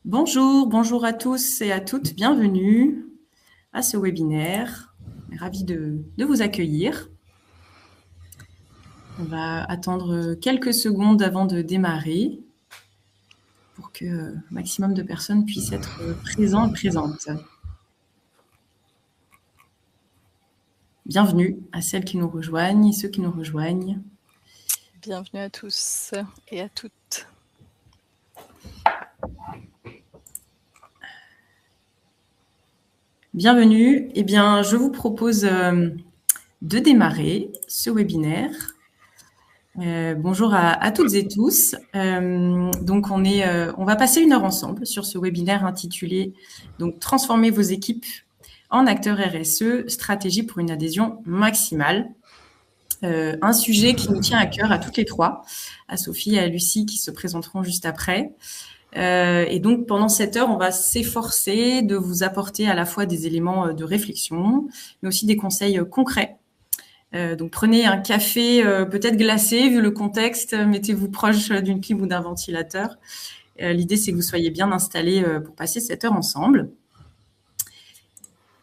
Bonjour à tous et à toutes, bienvenue à ce webinaire. Ravi de vous accueillir. On va attendre quelques secondes avant de démarrer pour que un maximum de personnes puissent être présents et présentes. Bienvenue à celles qui nous rejoignent et ceux qui nous rejoignent. Bienvenue à tous et à toutes. Bienvenue. Eh bien, je vous propose de démarrer ce webinaire. Bonjour à toutes et tous. Donc, on va passer 1 heure ensemble sur ce webinaire intitulé donc Transformer vos équipes en acteurs RSE, stratégie pour une adhésion maximale. Un sujet qui nous tient à cœur à toutes les trois, à Sophie et à Lucie qui se présenteront juste après. Et donc, pendant cette heure, on va s'efforcer de vous apporter à la fois des éléments de réflexion, mais aussi des conseils concrets. Donc, prenez un café peut-être glacé, vu le contexte, mettez-vous proche d'une clim ou d'un ventilateur. L'idée, c'est que vous soyez bien installés pour passer cette heure ensemble.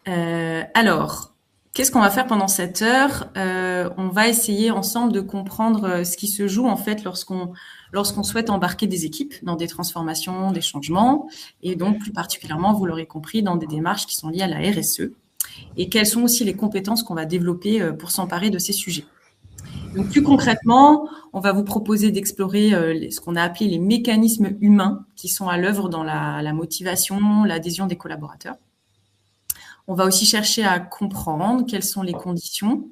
Alors, qu'est-ce qu'on va faire pendant cette heure? On va essayer ensemble de comprendre ce qui se joue en fait lorsqu'on souhaite embarquer des équipes dans des transformations, des changements, et donc plus particulièrement, vous l'aurez compris, dans des démarches qui sont liées à la RSE, et quelles sont aussi les compétences qu'on va développer pour s'emparer de ces sujets. Donc plus concrètement, on va vous proposer d'explorer ce qu'on a appelé les mécanismes humains qui sont à l'œuvre dans la motivation, l'adhésion des collaborateurs. On va aussi chercher à comprendre quelles sont les conditions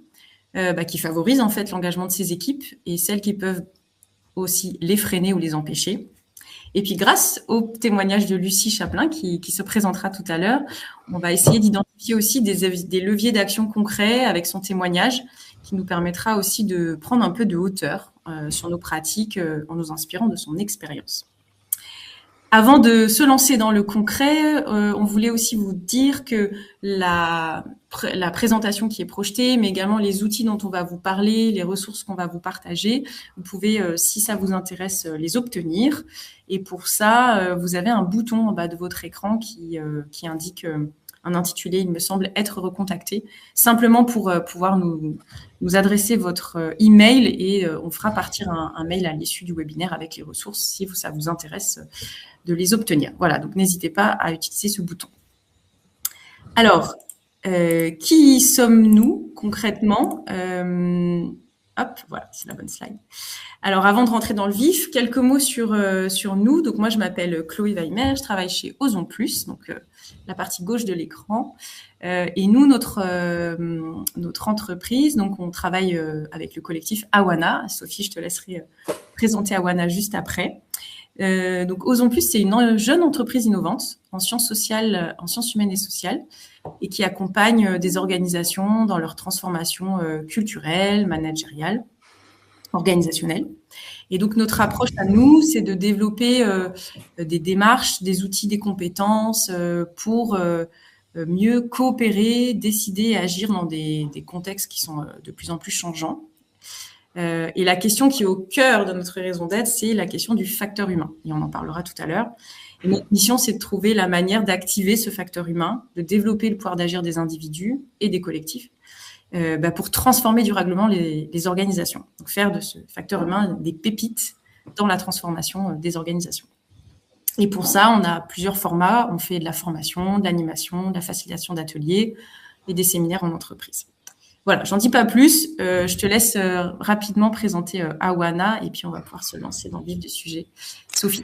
qui favorisent en fait l'engagement de ces équipes et celles qui peuvent aussi les freiner ou les empêcher. Et puis, grâce au témoignage de Lucie Chaplin, qui se présentera tout à l'heure, on va essayer d'identifier aussi des leviers d'action concrets avec son témoignage, qui nous permettra aussi de prendre un peu de hauteur sur nos pratiques en nous inspirant de son expérience. Avant de se lancer dans le concret, on voulait aussi vous dire que la présentation qui est projetée, mais également les outils dont on va vous parler, les ressources qu'on va vous partager, vous pouvez, si ça vous intéresse, les obtenir. Et pour ça, vous avez un bouton en bas de votre écran qui indique un intitulé, il me semble, être recontacté, simplement pour pouvoir nous adresser votre email et on fera partir un mail à l'issue du webinaire avec les ressources si ça vous intéresse de les obtenir. Voilà, donc n'hésitez pas à utiliser ce bouton. Alors, qui sommes-nous concrètement? Hop, voilà, c'est la bonne slide. Alors, avant de rentrer dans le vif, quelques mots sur nous. Donc, moi, je m'appelle Chloé Weimer, je travaille chez Osons Plus, donc la partie gauche de l'écran. Et nous, notre entreprise, donc on travaille avec le collectif Awana. Sophie, je te laisserai présenter Awana juste après. Donc, Osons Plus, c'est une jeune entreprise innovante en sciences sociales, en sciences humaines et sociales, et qui accompagne des organisations dans leur transformation culturelle, managériale, organisationnelle. Et donc, notre approche à nous, c'est de développer des démarches, des outils, des compétences pour mieux coopérer, décider et agir dans des contextes qui sont de plus en plus changeants. Et la question qui est au cœur de notre raison d'être, c'est la question du facteur humain. Et on en parlera tout à l'heure. Et notre mission, c'est de trouver la manière d'activer ce facteur humain, de développer le pouvoir d'agir des individus et des collectifs pour transformer durablement les organisations. Donc, faire de ce facteur humain des pépites dans la transformation des organisations. Et pour ça, on a plusieurs formats. On fait de la formation, de l'animation, de la facilitation d'ateliers et des séminaires en entreprise. Voilà, j'en dis pas plus. Je te laisse rapidement présenter Awana et puis on va pouvoir se lancer dans le vif du sujet. Sophie.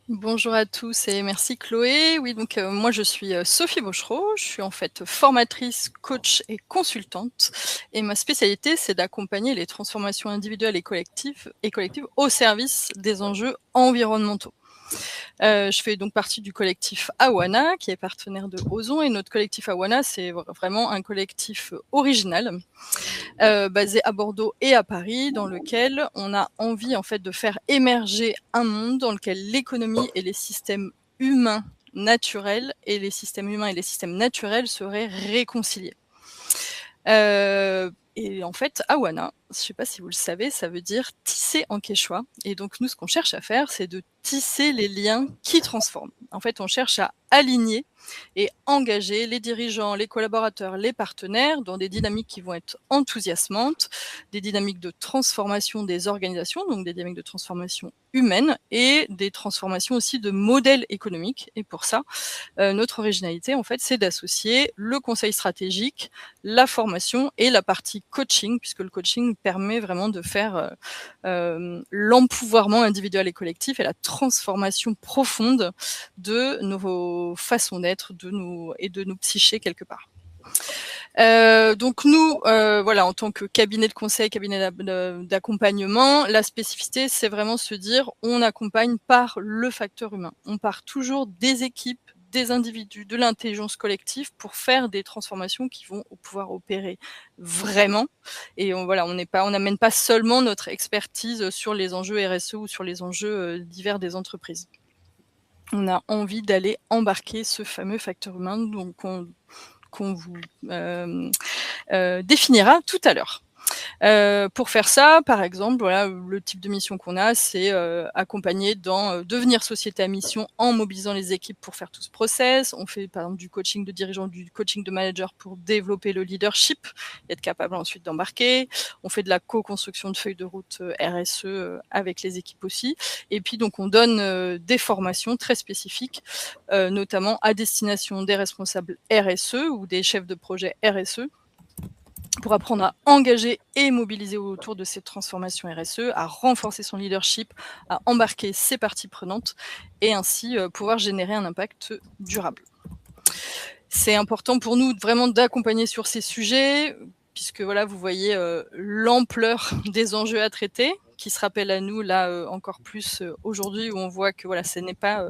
Bonjour à tous et merci Chloé. Oui, donc moi je suis Sophie Bochereau, je suis en fait formatrice, coach et consultante et ma spécialité c'est d'accompagner les transformations individuelles et collectives au service des enjeux environnementaux. Je fais donc partie du collectif Awana, qui est partenaire de Ozon, et notre collectif Awana, c'est vraiment un collectif original, basé à Bordeaux et à Paris, dans lequel on a envie en fait de faire émerger un monde dans lequel l'économie et les systèmes humains naturels seraient réconciliés. Et en fait, Awana, je ne sais pas si vous le savez, ça veut dire tisser en quechua. Et donc nous, ce qu'on cherche à faire, c'est de tisser les liens qui transforment. En fait, on cherche à aligner et engager les dirigeants, les collaborateurs, les partenaires dans des dynamiques qui vont être enthousiasmantes, des dynamiques de transformation des organisations, donc des dynamiques de transformation humaine et des transformations aussi de modèles économiques. Et pour ça, notre originalité, en fait, c'est d'associer le conseil stratégique, la formation et la partie coaching, puisque le coaching permet vraiment de faire l'empouvoirment individuel et collectif et la transformation profonde de nos façons d'être, et de nos psychés quelque part. Donc nous, voilà, en tant que cabinet de conseil, cabinet d'accompagnement, la spécificité, c'est vraiment se dire, on accompagne par le facteur humain. On part toujours des équipes, des individus, de l'intelligence collective pour faire des transformations qui vont pouvoir opérer vraiment. Et on n'amène pas seulement notre expertise sur les enjeux RSE ou sur les enjeux divers des entreprises. On a envie d'aller embarquer ce fameux facteur humain, donc qu'on vous définira tout à l'heure. Pour faire ça, par exemple, voilà, le type de mission qu'on a, c'est accompagner dans devenir société à mission en mobilisant les équipes pour faire tout ce process. On fait par exemple du coaching de dirigeants, du coaching de managers pour développer le leadership, être capable ensuite d'embarquer. On fait de la co-construction de feuilles de route RSE avec les équipes aussi. Et puis donc on donne des formations très spécifiques, notamment à destination des responsables RSE ou des chefs de projet RSE, pour apprendre à engager et mobiliser autour de cette transformation RSE, à renforcer son leadership, à embarquer ses parties prenantes et ainsi pouvoir générer un impact durable. C'est important pour nous vraiment d'accompagner sur ces sujets, puisque voilà, vous voyez l'ampleur des enjeux à traiter, qui se rappelle à nous là encore plus aujourd'hui, où on voit que voilà, ce n'est pas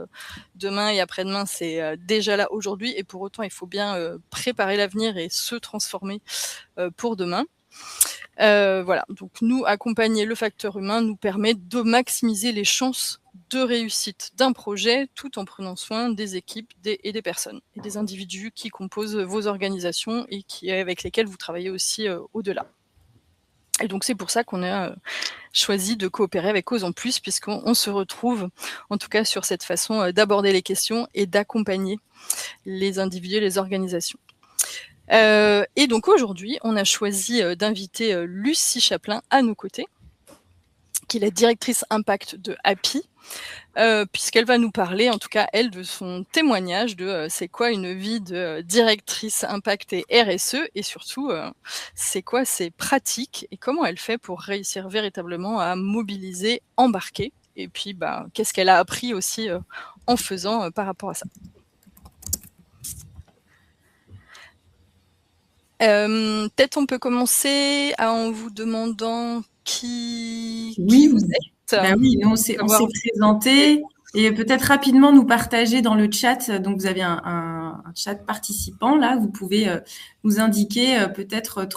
demain et après-demain, c'est déjà là aujourd'hui, et pour autant il faut bien préparer l'avenir et se transformer pour demain. Voilà, donc nous, accompagner le facteur humain nous permet de maximiser les chances de réussite d'un projet tout en prenant soin des équipes et des personnes et des individus qui composent vos organisations et avec lesquels vous travaillez aussi au-delà. Et donc c'est pour ça qu'on a choisi de coopérer avec Cause en Plus, puisqu'on se retrouve en tout cas sur cette façon d'aborder les questions et d'accompagner les individus et les organisations. Et donc aujourd'hui, on a choisi d'inviter Lucie Chaplin à nos côtés, qui est la directrice impact de Happy, puisqu'elle va nous parler, en tout cas elle, de son témoignage de c'est quoi une vie de directrice impact et RSE, et surtout c'est quoi ses pratiques et comment elle fait pour réussir véritablement à mobiliser, embarquer, et puis qu'est-ce qu'elle a appris aussi en faisant par rapport à ça. Peut-être on peut commencer en vous demandant qui vous êtes. Oui, nous on s'est présenté, et peut-être rapidement nous partager dans le chat. Donc vous avez un chat participant là, vous pouvez nous indiquer peut-être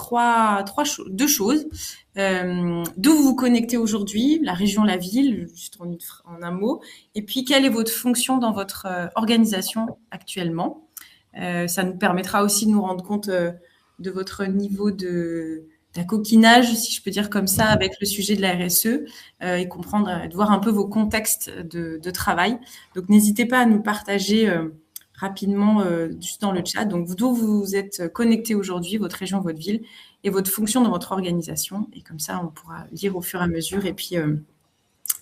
deux choses. D'où vous vous connectez aujourd'hui, la région, la ville, juste en un mot, et puis quelle est votre fonction dans votre organisation actuellement. Ça nous permettra aussi de nous rendre compte de votre niveau d'acoquinage, si je peux dire comme ça, avec le sujet de la RSE, et comprendre, de voir un peu vos contextes de travail. Donc, n'hésitez pas à nous partager rapidement juste dans le chat. Donc, d'où vous êtes connecté aujourd'hui, votre région, votre ville, et votre fonction dans votre organisation. Et comme ça, on pourra lire au fur et à mesure, et puis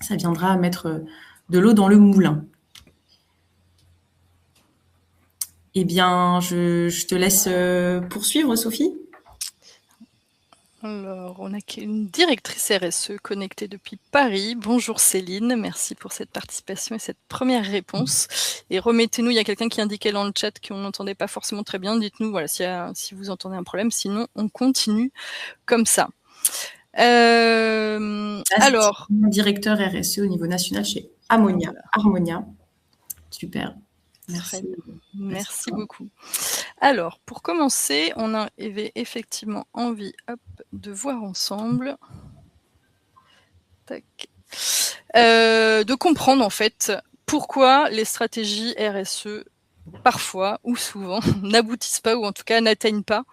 ça viendra mettre de l'eau dans le moulin. Eh bien, je te laisse poursuivre, Sophie. Alors, on a une directrice RSE connectée depuis Paris. Bonjour Céline, merci pour cette participation et cette première réponse. Et remettez-nous, il y a quelqu'un qui indiquait dans le chat qu'on n'entendait pas forcément très bien. Dites-nous voilà, si vous entendez un problème, sinon on continue comme ça. Alors, directeur RSE au niveau national chez Harmonia. Super. Merci beaucoup. Alors, pour commencer, on avait effectivement envie de voir ensemble de comprendre en fait pourquoi les stratégies RSE parfois ou souvent n'aboutissent pas ou en tout cas n'atteignent pas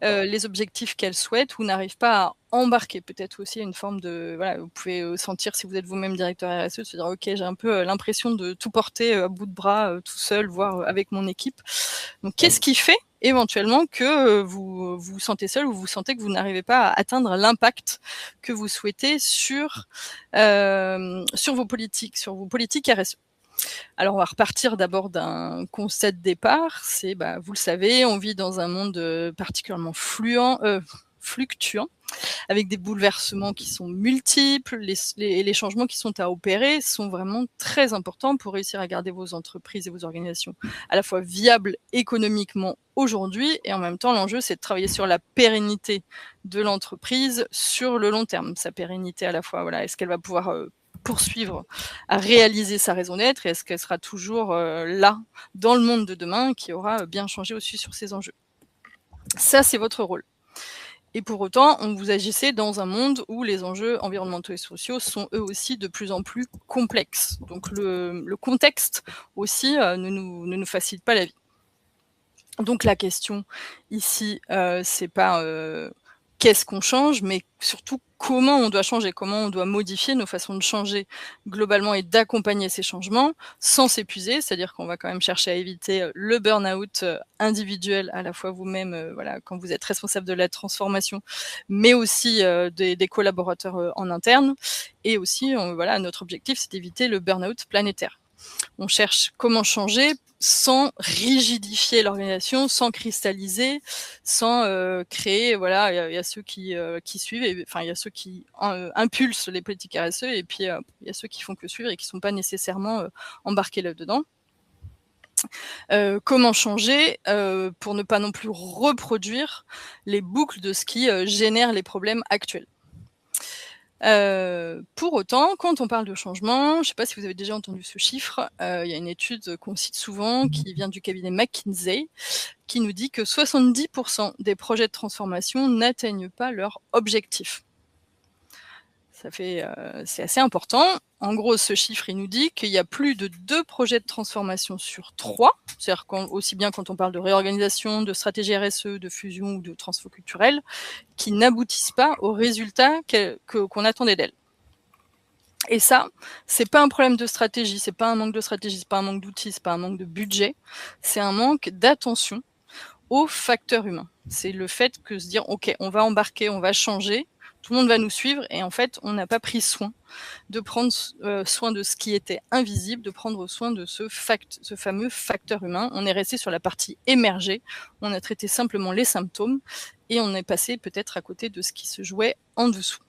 les objectifs qu'elles souhaitent ou n'arrivent pas à embarquer. Peut-être aussi une forme de voilà, vous pouvez sentir si vous êtes vous-même directeur RSE, de se dire: «OK, j'ai un peu l'impression de tout porter à bout de bras tout seul, voire avec mon équipe». Donc qu'est-ce qui fait éventuellement que vous vous sentez seul ou vous sentez que vous n'arrivez pas à atteindre l'impact que vous souhaitez sur vos politiques RSE? Alors, on va repartir d'abord d'un constat de départ. C'est, bah, vous le savez, on vit dans un monde particulièrement fluctuant, avec des bouleversements qui sont multiples. Les changements qui sont à opérer sont vraiment très importants pour réussir à garder vos entreprises et vos organisations à la fois viables économiquement aujourd'hui et en même temps, l'enjeu, c'est de travailler sur la pérennité de l'entreprise sur le long terme. Sa pérennité à la fois, voilà, est-ce qu'elle va pouvoir poursuivre à réaliser sa raison d'être et est-ce qu'elle sera toujours là dans le monde de demain qui aura bien changé aussi sur ces enjeux. Ça, c'est votre rôle. Et pour autant, vous agissez dans un monde où les enjeux environnementaux et sociaux sont eux aussi de plus en plus complexes. Donc le contexte aussi ne nous facilite pas la vie. Donc la question ici, c'est pas qu'est-ce qu'on change, mais surtout comment on doit changer, comment on doit modifier nos façons de changer globalement et d'accompagner ces changements sans s'épuiser. C'est-à-dire qu'on va quand même chercher à éviter le burn-out individuel, à la fois vous-même, voilà, quand vous êtes responsable de la transformation, mais aussi des collaborateurs en interne. Et aussi, voilà, notre objectif, c'est d'éviter le burn-out planétaire. On cherche comment changer sans rigidifier l'organisation, sans cristalliser, sans créer. Voilà, il y a ceux qui suivent, enfin il y a ceux qui impulsent les politiques RSE, et puis il y a ceux qui font que suivre et qui ne sont pas nécessairement embarqués là-dedans. Comment changer pour ne pas non plus reproduire les boucles de ce qui génère les problèmes actuels. Pour autant, quand on parle de changement, je ne sais pas si vous avez déjà entendu ce chiffre, il y a une étude qu'on cite souvent qui vient du cabinet McKinsey, qui nous dit que 70 des projets de transformation n'atteignent pas leur objectif. Ça fait, c'est assez important. En gros, ce chiffre, il nous dit qu'il y a plus de 2 projets de transformation sur 3, c'est-à-dire aussi bien quand on parle de réorganisation, de stratégie RSE, de fusion ou de transfo culturel, qui n'aboutissent pas aux résultats qu'on attendait d'elles. Et ça, c'est pas un problème de stratégie, c'est pas un manque de stratégie, c'est pas un manque d'outils, c'est pas un manque de budget, c'est un manque d'attention aux facteurs humains. C'est le fait que se dire, OK, on va embarquer, on va changer, tout le monde va nous suivre, et en fait, on n'a pas pris soin de prendre soin de ce qui était invisible, de prendre soin de ce fameux facteur humain. On est resté sur la partie émergée, on a traité simplement les symptômes, et on est passé peut-être à côté de ce qui se jouait en dessous.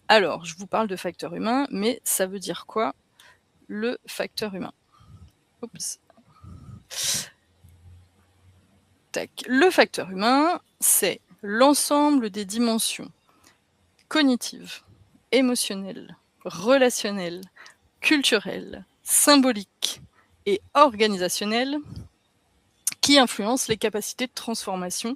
Alors, je vous parle de facteur humain, mais ça veut dire quoi, le facteur humain? Oups. Tac. Le facteur humain, c'est l'ensemble des dimensions cognitives, émotionnelles, relationnelles, culturelles, symboliques et organisationnelles qui influencent les capacités de transformation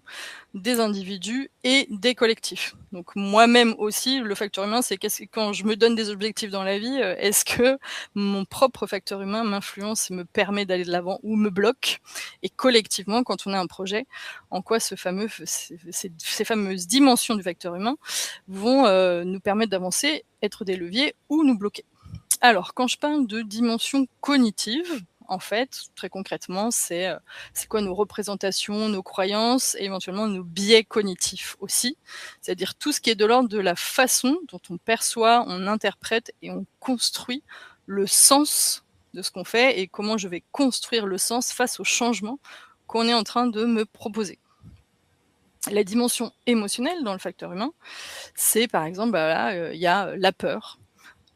des individus et des collectifs. Donc moi-même aussi, le facteur humain, c'est quand je me donne des objectifs dans la vie, est-ce que mon propre facteur humain m'influence et me permet d'aller de l'avant ou me bloque? Et collectivement, quand on a un projet, en quoi ces fameuses dimensions du facteur humain vont nous permettre d'avancer, être des leviers ou nous bloquer. Alors, quand je parle de dimension cognitive, en fait, très concrètement, c'est quoi nos représentations, nos croyances et éventuellement nos biais cognitifs aussi. C'est-à-dire tout ce qui est de l'ordre de la façon dont on perçoit, on interprète et on construit le sens de ce qu'on fait et comment je vais construire le sens face au changement qu'on est en train de me proposer. La dimension émotionnelle dans le facteur humain, c'est par exemple, y a la peur,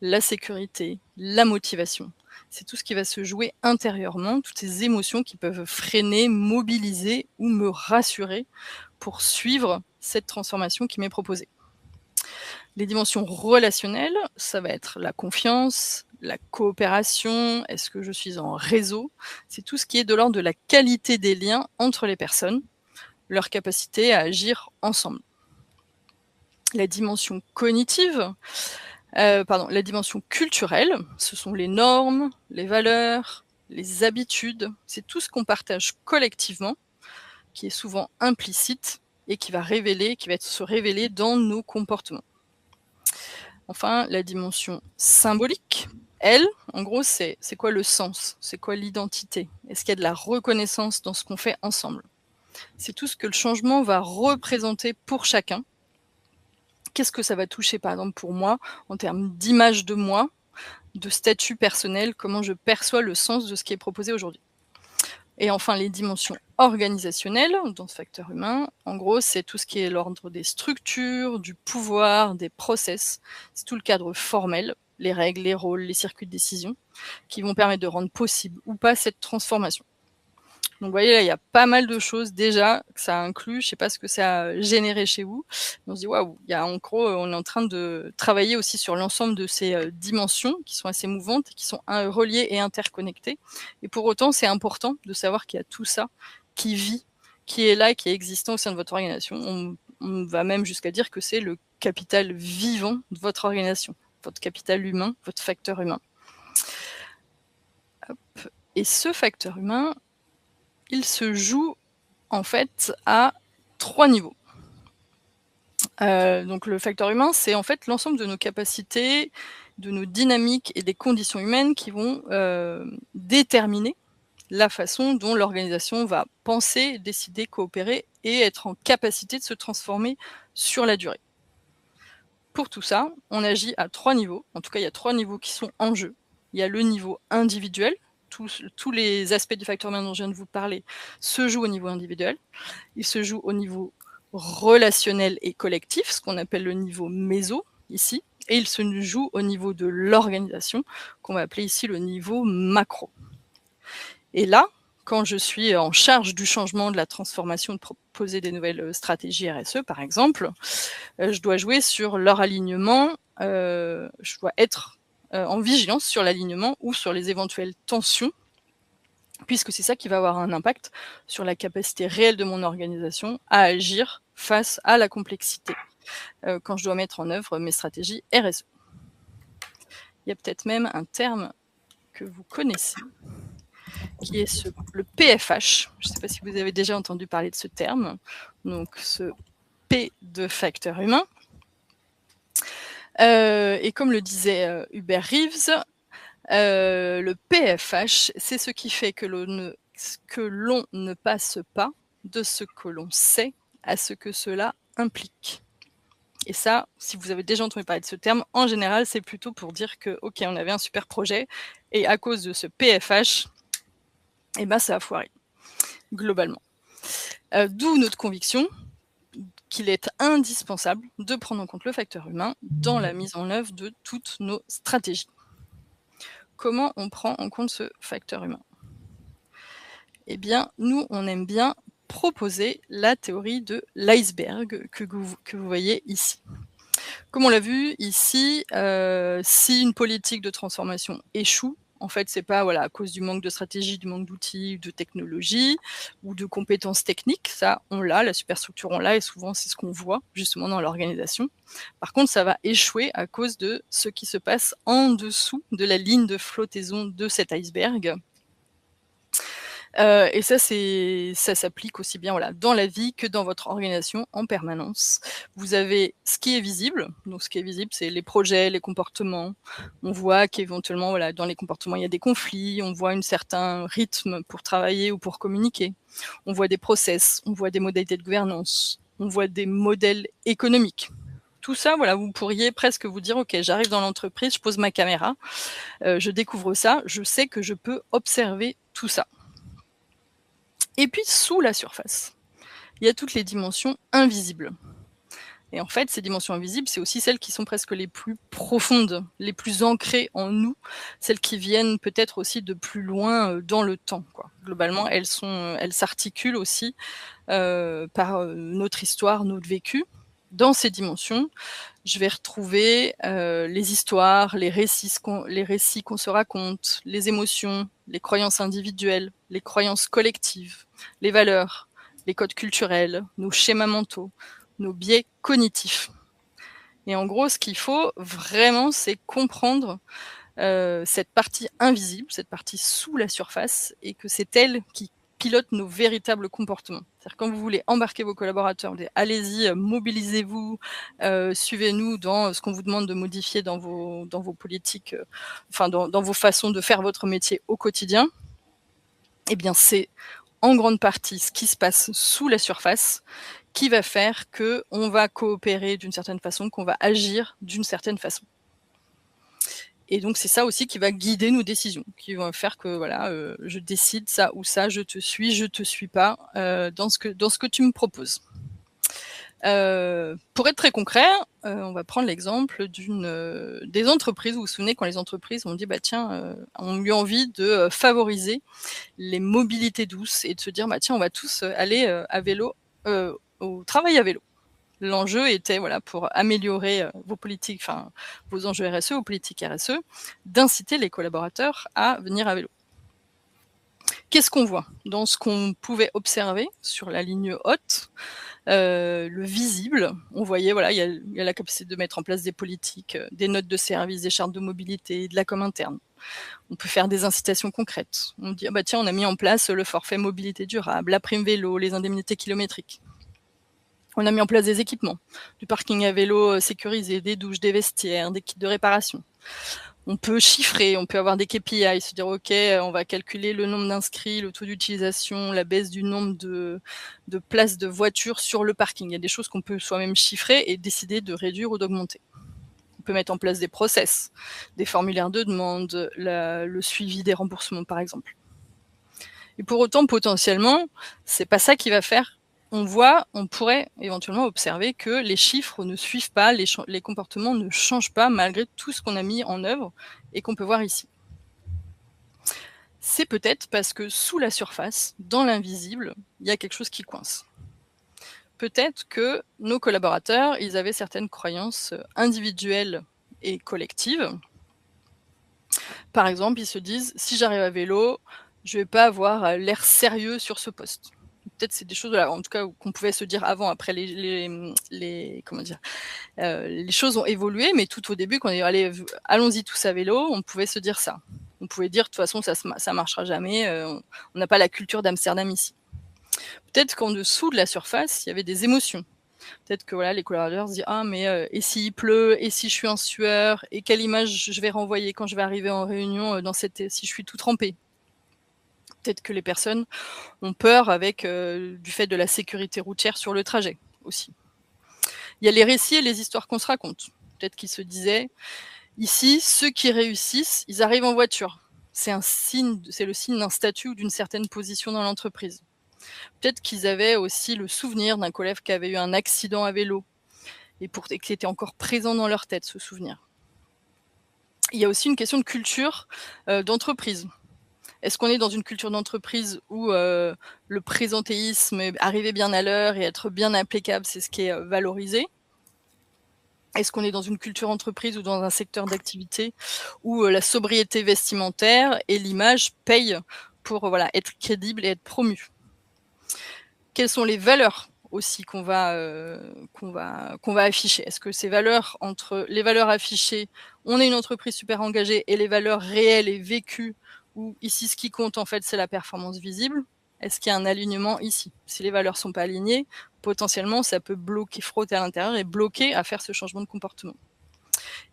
la sécurité, la motivation. C'est tout ce qui va se jouer intérieurement, toutes ces émotions qui peuvent freiner, mobiliser ou me rassurer pour suivre cette transformation qui m'est proposée. Les dimensions relationnelles, ça va être la confiance, la coopération, est-ce que je suis en réseau? C'est tout ce qui est de l'ordre de la qualité des liens entre les personnes, leur capacité à agir ensemble. La dimension cognitive, la dimension culturelle, ce sont les normes, les valeurs, les habitudes, c'est tout ce qu'on partage collectivement, qui est souvent implicite et qui va se révéler dans nos comportements. Enfin, la dimension symbolique, elle, en gros, c'est quoi le sens? C'est quoi l'identité? Est-ce qu'il y a de la reconnaissance dans ce qu'on fait ensemble? C'est tout ce que le changement va représenter pour chacun. Qu'est-ce que ça va toucher, par exemple, pour moi, en termes d'image de moi, de statut personnel, comment je perçois le sens de ce qui est proposé aujourd'hui? Et enfin, les dimensions organisationnelles dans ce facteur humain, en gros, c'est tout ce qui est l'ordre des structures, du pouvoir, des process. C'est tout le cadre formel, les règles, les rôles, les circuits de décision, qui vont permettre de rendre possible ou pas cette transformation. Donc, vous voyez, là, il y a pas mal de choses déjà que ça inclut. Je sais pas ce que ça a généré chez vous. On se dit, waouh, il y a, en gros, on est en train de travailler aussi sur l'ensemble de ces dimensions qui sont assez mouvantes et qui sont reliées et interconnectées. Et pour autant, c'est important de savoir qu'il y a tout ça qui vit, qui est là, qui est existant au sein de votre organisation. On va même jusqu'à dire que c'est le capital vivant de votre organisation, votre capital humain, votre facteur humain. Hop. Et ce facteur humain, il se joue en fait à 3 niveaux. Donc le facteur humain, c'est en fait l'ensemble de nos capacités, de nos dynamiques et des conditions humaines qui vont déterminer la façon dont l'organisation va penser, décider, coopérer et être en capacité de se transformer sur la durée. Pour tout ça, on agit à 3 niveaux. En tout cas, il y a 3 niveaux qui sont en jeu. Il y a le niveau individuel. Tous les aspects du facteur humain dont je viens de vous parler se jouent au niveau individuel. Ils se jouent au niveau relationnel et collectif, ce qu'on appelle le niveau méso ici, et ils se jouent au niveau de l'organisation, qu'on va appeler ici le niveau macro. Et là, quand je suis en charge du changement, de la transformation, de proposer des nouvelles stratégies RSE, par exemple, je dois jouer sur leur alignement, je dois être en vigilance sur l'alignement ou sur les éventuelles tensions, puisque c'est ça qui va avoir un impact sur la capacité réelle de mon organisation à agir face à la complexité quand je dois mettre en œuvre mes stratégies RSE. Il y a peut-être même un terme que vous connaissez, qui est le PFH. Je ne sais pas si vous avez déjà entendu parler de ce terme. Donc ce P de facteur humain. Et comme le disait Hubert Reeves, le PFH, c'est ce qui fait que l'on ne passe pas de ce que l'on sait à ce que cela implique. Et ça, si vous avez déjà entendu parler de ce terme, en général, c'est plutôt pour dire que, ok, on avait un super projet, et à cause de ce PFH, eh ben, ça a foiré, globalement. D'où notre conviction qu'il est indispensable de prendre en compte le facteur humain dans la mise en œuvre de toutes nos stratégies. Comment on prend en compte ce facteur humain? Eh bien, nous, on aime bien proposer la théorie de l'iceberg que vous voyez ici. Comme on l'a vu ici, si une politique de transformation échoue, en fait, c'est pas à cause du manque de stratégie, du manque d'outils, de technologie ou de compétences techniques. Ça, on l'a, la superstructure, on l'a, et souvent, c'est ce qu'on voit justement dans l'organisation. Par contre, ça va échouer à cause de ce qui se passe en dessous de la ligne de flottaison de cet iceberg. Et ça s'applique aussi bien dans la vie que dans votre organisation en permanence. Vous avez ce qui est visible. Donc ce qui est visible, c'est les projets, les comportements. On voit qu'éventuellement, dans les comportements, il y a des conflits. On voit un certain rythme pour travailler ou pour communiquer. On voit des process, on voit des modalités de gouvernance, on voit des modèles économiques. Tout ça, vous pourriez presque vous dire, ok, j'arrive dans l'entreprise, je pose ma caméra, je découvre ça, je sais que je peux observer tout ça. Et puis, sous la surface, il y a toutes les dimensions invisibles. Et en fait, ces dimensions invisibles, c'est aussi celles qui sont presque les plus profondes, les plus ancrées en nous, celles qui viennent peut-être aussi de plus loin dans le temps, quoi. Globalement, elles s'articulent aussi par notre histoire, notre vécu. Dans ces dimensions, je vais retrouver les histoires, les récits qu'on se raconte, les émotions, les croyances individuelles, les croyances collectives, les valeurs, les codes culturels, nos schémas mentaux, nos biais cognitifs. Et en gros, ce qu'il faut vraiment, c'est comprendre cette partie invisible, cette partie sous la surface, et que c'est elle qui pilote nos véritables comportements. C'est-à-dire quand vous voulez embarquer vos collaborateurs, vous dites, allez-y, mobilisez-vous, suivez-nous dans ce qu'on vous demande de modifier dans vos politiques, enfin dans vos façons de faire votre métier au quotidien. Eh bien, c'est en grande partie ce qui se passe sous la surface qui va faire qu'on va coopérer d'une certaine façon, qu'on va agir d'une certaine façon. Et donc c'est ça aussi qui va guider nos décisions, qui va faire que voilà, je décide ça ou ça, je te suis pas, dans ce que tu me proposes. Pour être très concret, on va prendre l'exemple des entreprises. Vous vous souvenez quand les entreprises ont dit: «Bah tiens», ont eu envie de, favoriser les mobilités douces et de se dire: «Bah tiens, on va tous, aller, à vélo, au travail à vélo». L'enjeu était, voilà, pour améliorer, vos politiques, enfin vos enjeux RSE, vos politiques RSE, d'inciter les collaborateurs à venir à vélo. Qu'est-ce qu'on voit? Dans ce qu'on pouvait observer sur la ligne haute, le visible, on voyait, voilà, il y a la capacité de mettre en place des politiques, des notes de service, des chartes de mobilité, de la com interne. On peut faire des incitations concrètes. On dit: «Ah bah tiens, on a mis en place le forfait mobilité durable, la prime vélo, les indemnités kilométriques». On a mis en place des équipements, du parking à vélo, sécurisé, des douches, des vestiaires, des kits de réparation. On peut chiffrer, on peut avoir des KPI, se dire: «OK, on va calculer le nombre d'inscrits, le taux d'utilisation, la baisse du nombre de places de voitures sur le parking». Il y a des choses qu'on peut soi-même chiffrer et décider de réduire ou d'augmenter. On peut mettre en place des process, des formulaires de demande, le suivi des remboursements, par exemple. Et pour autant, potentiellement, c'est pas ça qui va faire. On pourrait éventuellement observer que les chiffres ne suivent pas, les comportements ne changent pas malgré tout ce qu'on a mis en œuvre et qu'on peut voir ici. C'est peut-être parce que sous la surface, dans l'invisible, il y a quelque chose qui coince. Peut-être que nos collaborateurs, ils avaient certaines croyances individuelles et collectives. Par exemple, ils se disent: «Si j'arrive à vélo, je vais pas avoir l'air sérieux sur ce poste». Peut-être c'est des choses, voilà, en tout cas, qu'on pouvait se dire avant. Après les comment dire? Les choses ont évolué, mais tout au début, quand on est allé allons-y tous à vélo, on pouvait se dire ça. On pouvait dire: «De toute façon, ça marchera jamais, on n'a pas la culture d'Amsterdam ici». Peut-être qu'en dessous de la surface, il y avait des émotions. Peut-être que voilà, les collaborateurs se disent: «Ah mais et s'il pleut? Et si je suis en sueur? Et quelle image je vais renvoyer quand je vais arriver en réunion, si je suis tout trempé?» Peut-être que les personnes ont peur avec, du fait de la sécurité routière sur le trajet, aussi. Il y a les récits et les histoires qu'on se raconte. Peut-être qu'ils se disaient: «Ici, ceux qui réussissent, ils arrivent en voiture. C'est le signe d'un statut ou d'une certaine position dans l'entreprise». Peut-être qu'ils avaient aussi le souvenir d'un collègue qui avait eu un accident à vélo et qui était encore présent dans leur tête, ce souvenir. Il y a aussi une question de culture, d'entreprise. Est-ce qu'on est dans une culture d'entreprise où, le présentéisme, arriver bien à l'heure et être bien impeccable, c'est ce qui est, valorisé? Est-ce qu'on est dans une culture entreprise ou dans un secteur d'activité où, la sobriété vestimentaire et l'image payent pour, voilà, être crédible et être promu? Quelles sont les valeurs aussi qu'on va afficher? Est-ce que ces valeurs, entre les valeurs affichées, on est une entreprise super engagée, et les valeurs réelles et vécues, où ici ce qui compte en fait c'est la performance visible? Est-ce qu'il y a un alignement ici? Si les valeurs sont pas alignées, potentiellement ça peut bloquer, frotter à l'intérieur et bloquer à faire ce changement de comportement.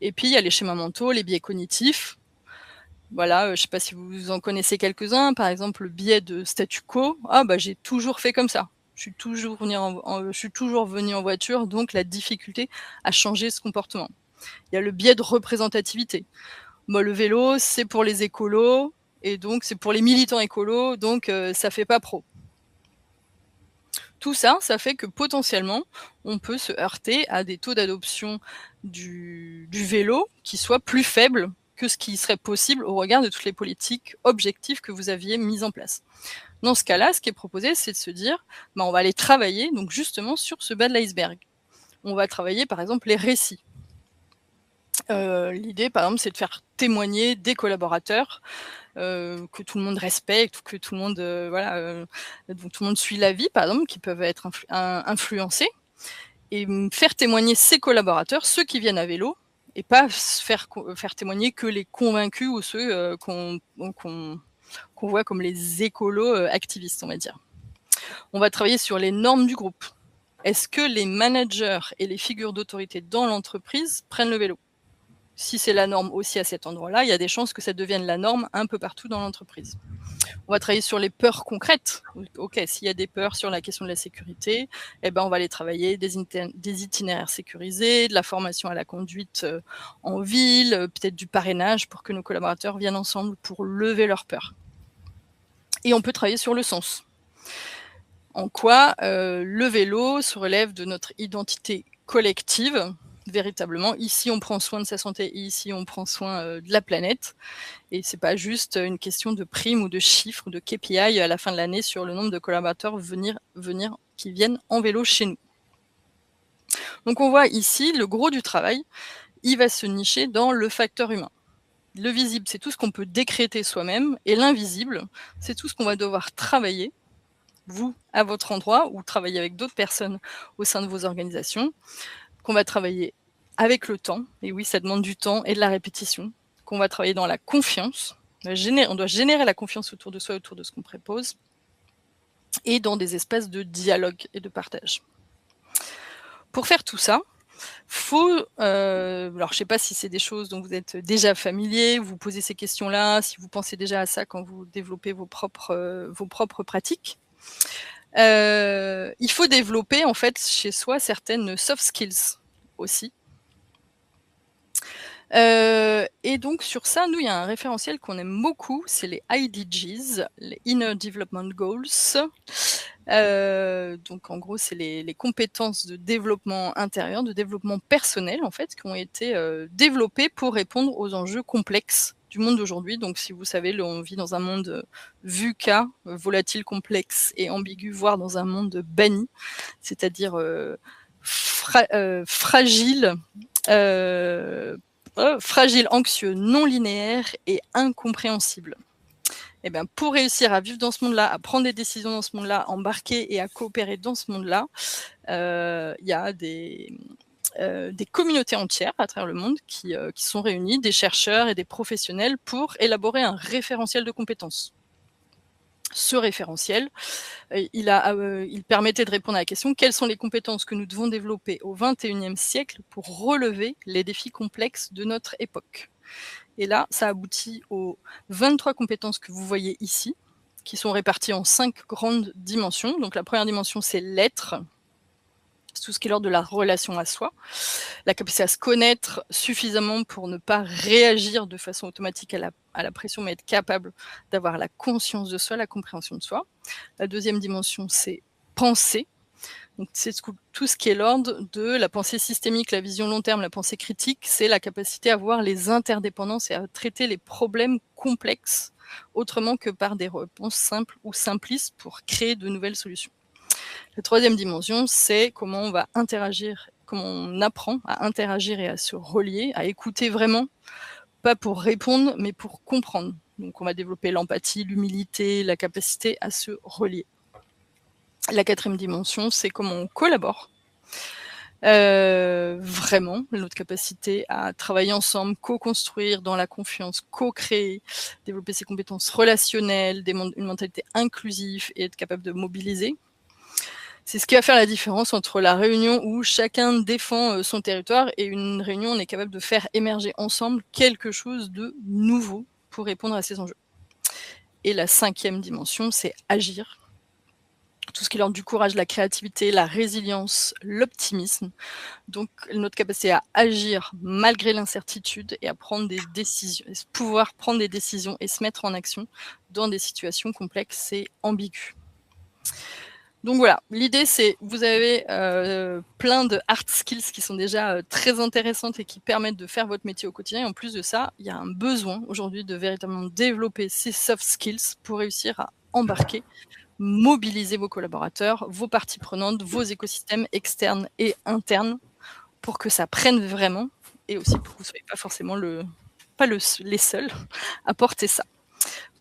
Et puis il y a les schémas mentaux, les biais cognitifs. Voilà, je sais pas si vous en connaissez quelques-uns, par exemple le biais de statu quo: «Ah bah j'ai toujours fait comme ça. Je suis toujours venu en voiture, donc la difficulté à changer ce comportement». Il y a le biais de représentativité. Moi, le vélo, c'est pour les écolos et donc c'est pour les militants écolos, donc ça fait pas pro. Tout ça, ça fait que potentiellement, on peut se heurter à des taux d'adoption du vélo qui soient plus faibles que ce qui serait possible au regard de toutes les politiques objectives que vous aviez mises en place. Dans ce cas-là, ce qui est proposé, c'est de se dire: bah, on va aller travailler donc justement sur ce bas de l'iceberg. On va travailler par exemple les récits. L'idée, par exemple, c'est de faire témoigner des collaborateurs, que tout le monde respecte, que tout le monde, dont tout le monde suit l'avis, par exemple, qui peuvent être influencés, et faire témoigner ces collaborateurs, ceux qui viennent à vélo, et pas faire témoigner que les convaincus ou ceux qu'on voit comme les écolos activistes, on va dire. On va travailler sur les normes du groupe. Est-ce que les managers et les figures d'autorité dans l'entreprise prennent le vélo? Si c'est la norme aussi à cet endroit-là, il y a des chances que ça devienne la norme un peu partout dans l'entreprise. On va travailler sur les peurs concrètes. Ok, s'il y a des peurs sur la question de la sécurité, eh ben on va les travailler, des itinéraires sécurisés, de la formation à la conduite en ville, peut-être du parrainage pour que nos collaborateurs viennent ensemble pour lever leurs peurs. Et on peut travailler sur le sens. En quoi le vélo se relève de notre identité collective, véritablement. Ici, on prend soin de sa santé, et ici, on prend soin de la planète. Et c'est pas juste une question de prime ou de chiffres, de KPI à la fin de l'année sur le nombre de collaborateurs qui viennent en vélo chez nous. Donc on voit ici, le gros du travail, il va se nicher dans le facteur humain. Le visible, c'est tout ce qu'on peut décréter soi-même, et l'invisible, c'est tout ce qu'on va devoir travailler, vous, à votre endroit, ou travailler avec d'autres personnes au sein de vos organisations, qu'on va travailler avec le temps, et oui, ça demande du temps et de la répétition, qu'on va travailler dans la confiance, on doit générer la confiance autour de soi, autour de ce qu'on propose, et dans des espaces de dialogue et de partage. Pour faire tout ça, alors je ne sais pas si c'est des choses dont vous êtes déjà familier, vous posez ces questions-là, si vous pensez déjà à ça quand vous développez vos propres pratiques. Il faut développer en fait chez soi certaines soft skills aussi. Et donc sur ça, nous, il y a un référentiel qu'on aime beaucoup, c'est les IDGs, les Inner Development Goals. Donc en gros, c'est les compétences de développement intérieur, de développement personnel en fait, qui ont été développées pour répondre aux enjeux complexes du monde d'aujourd'hui. Donc si vous savez, on vit dans un monde VUCA, volatile, complexe et ambigu, voire dans un monde banni, c'est-à-dire fragile, anxieux, non linéaire et incompréhensible. Eh bien, pour réussir à vivre dans ce monde-là, à prendre des décisions dans ce monde-là, à embarquer et à coopérer dans ce monde-là, il y a des communautés entières à travers le monde qui sont réunies, des chercheurs et des professionnels pour élaborer un référentiel de compétences. Ce référentiel, il permettait de répondre à la question: quelles sont les compétences que nous devons développer au XXIe siècle pour relever les défis complexes de notre époque? Et là, ça aboutit aux 23 compétences que vous voyez ici, qui sont réparties en 5 grandes dimensions. Donc la première dimension, c'est l'être, c'est tout ce qui est l'ordre de la relation à soi, la capacité à se connaître suffisamment pour ne pas réagir de façon automatique à la pression, mais être capable d'avoir la conscience de soi, la compréhension de soi. La deuxième dimension, c'est penser. Donc, c'est tout ce qui est l'ordre de la pensée systémique, la vision long terme, la pensée critique, c'est la capacité à voir les interdépendances et à traiter les problèmes complexes autrement que par des réponses simples ou simplistes pour créer de nouvelles solutions. La troisième dimension, c'est comment on va interagir, comment on apprend à interagir et à se relier, à écouter vraiment, pas pour répondre, mais pour comprendre. Donc, on va développer l'empathie, l'humilité, la capacité à se relier. La quatrième dimension, c'est comment on collabore. Vraiment, notre capacité à travailler ensemble, co-construire dans la confiance, co-créer, développer ses compétences relationnelles, une mentalité inclusive et être capable de mobiliser. C'est ce qui va faire la différence entre la réunion où chacun défend son territoire et une réunion où on est capable de faire émerger ensemble quelque chose de nouveau pour répondre à ces enjeux. Et la cinquième dimension, c'est agir. Tout ce qui est l'ordre du courage, la créativité, la résilience, l'optimisme. Donc, notre capacité à agir malgré l'incertitude et à prendre des décisions, pouvoir prendre des décisions et se mettre en action dans des situations complexes et ambiguës. Donc voilà, l'idée c'est, vous avez plein de hard skills qui sont déjà très intéressantes et qui permettent de faire votre métier au quotidien. Et en plus de ça, il y a un besoin aujourd'hui de véritablement développer ces soft skills pour réussir à embarquer, mobiliser vos collaborateurs, vos parties prenantes, vos écosystèmes externes et internes pour que ça prenne vraiment et aussi pour que vous ne soyez pas forcément les seuls à porter ça.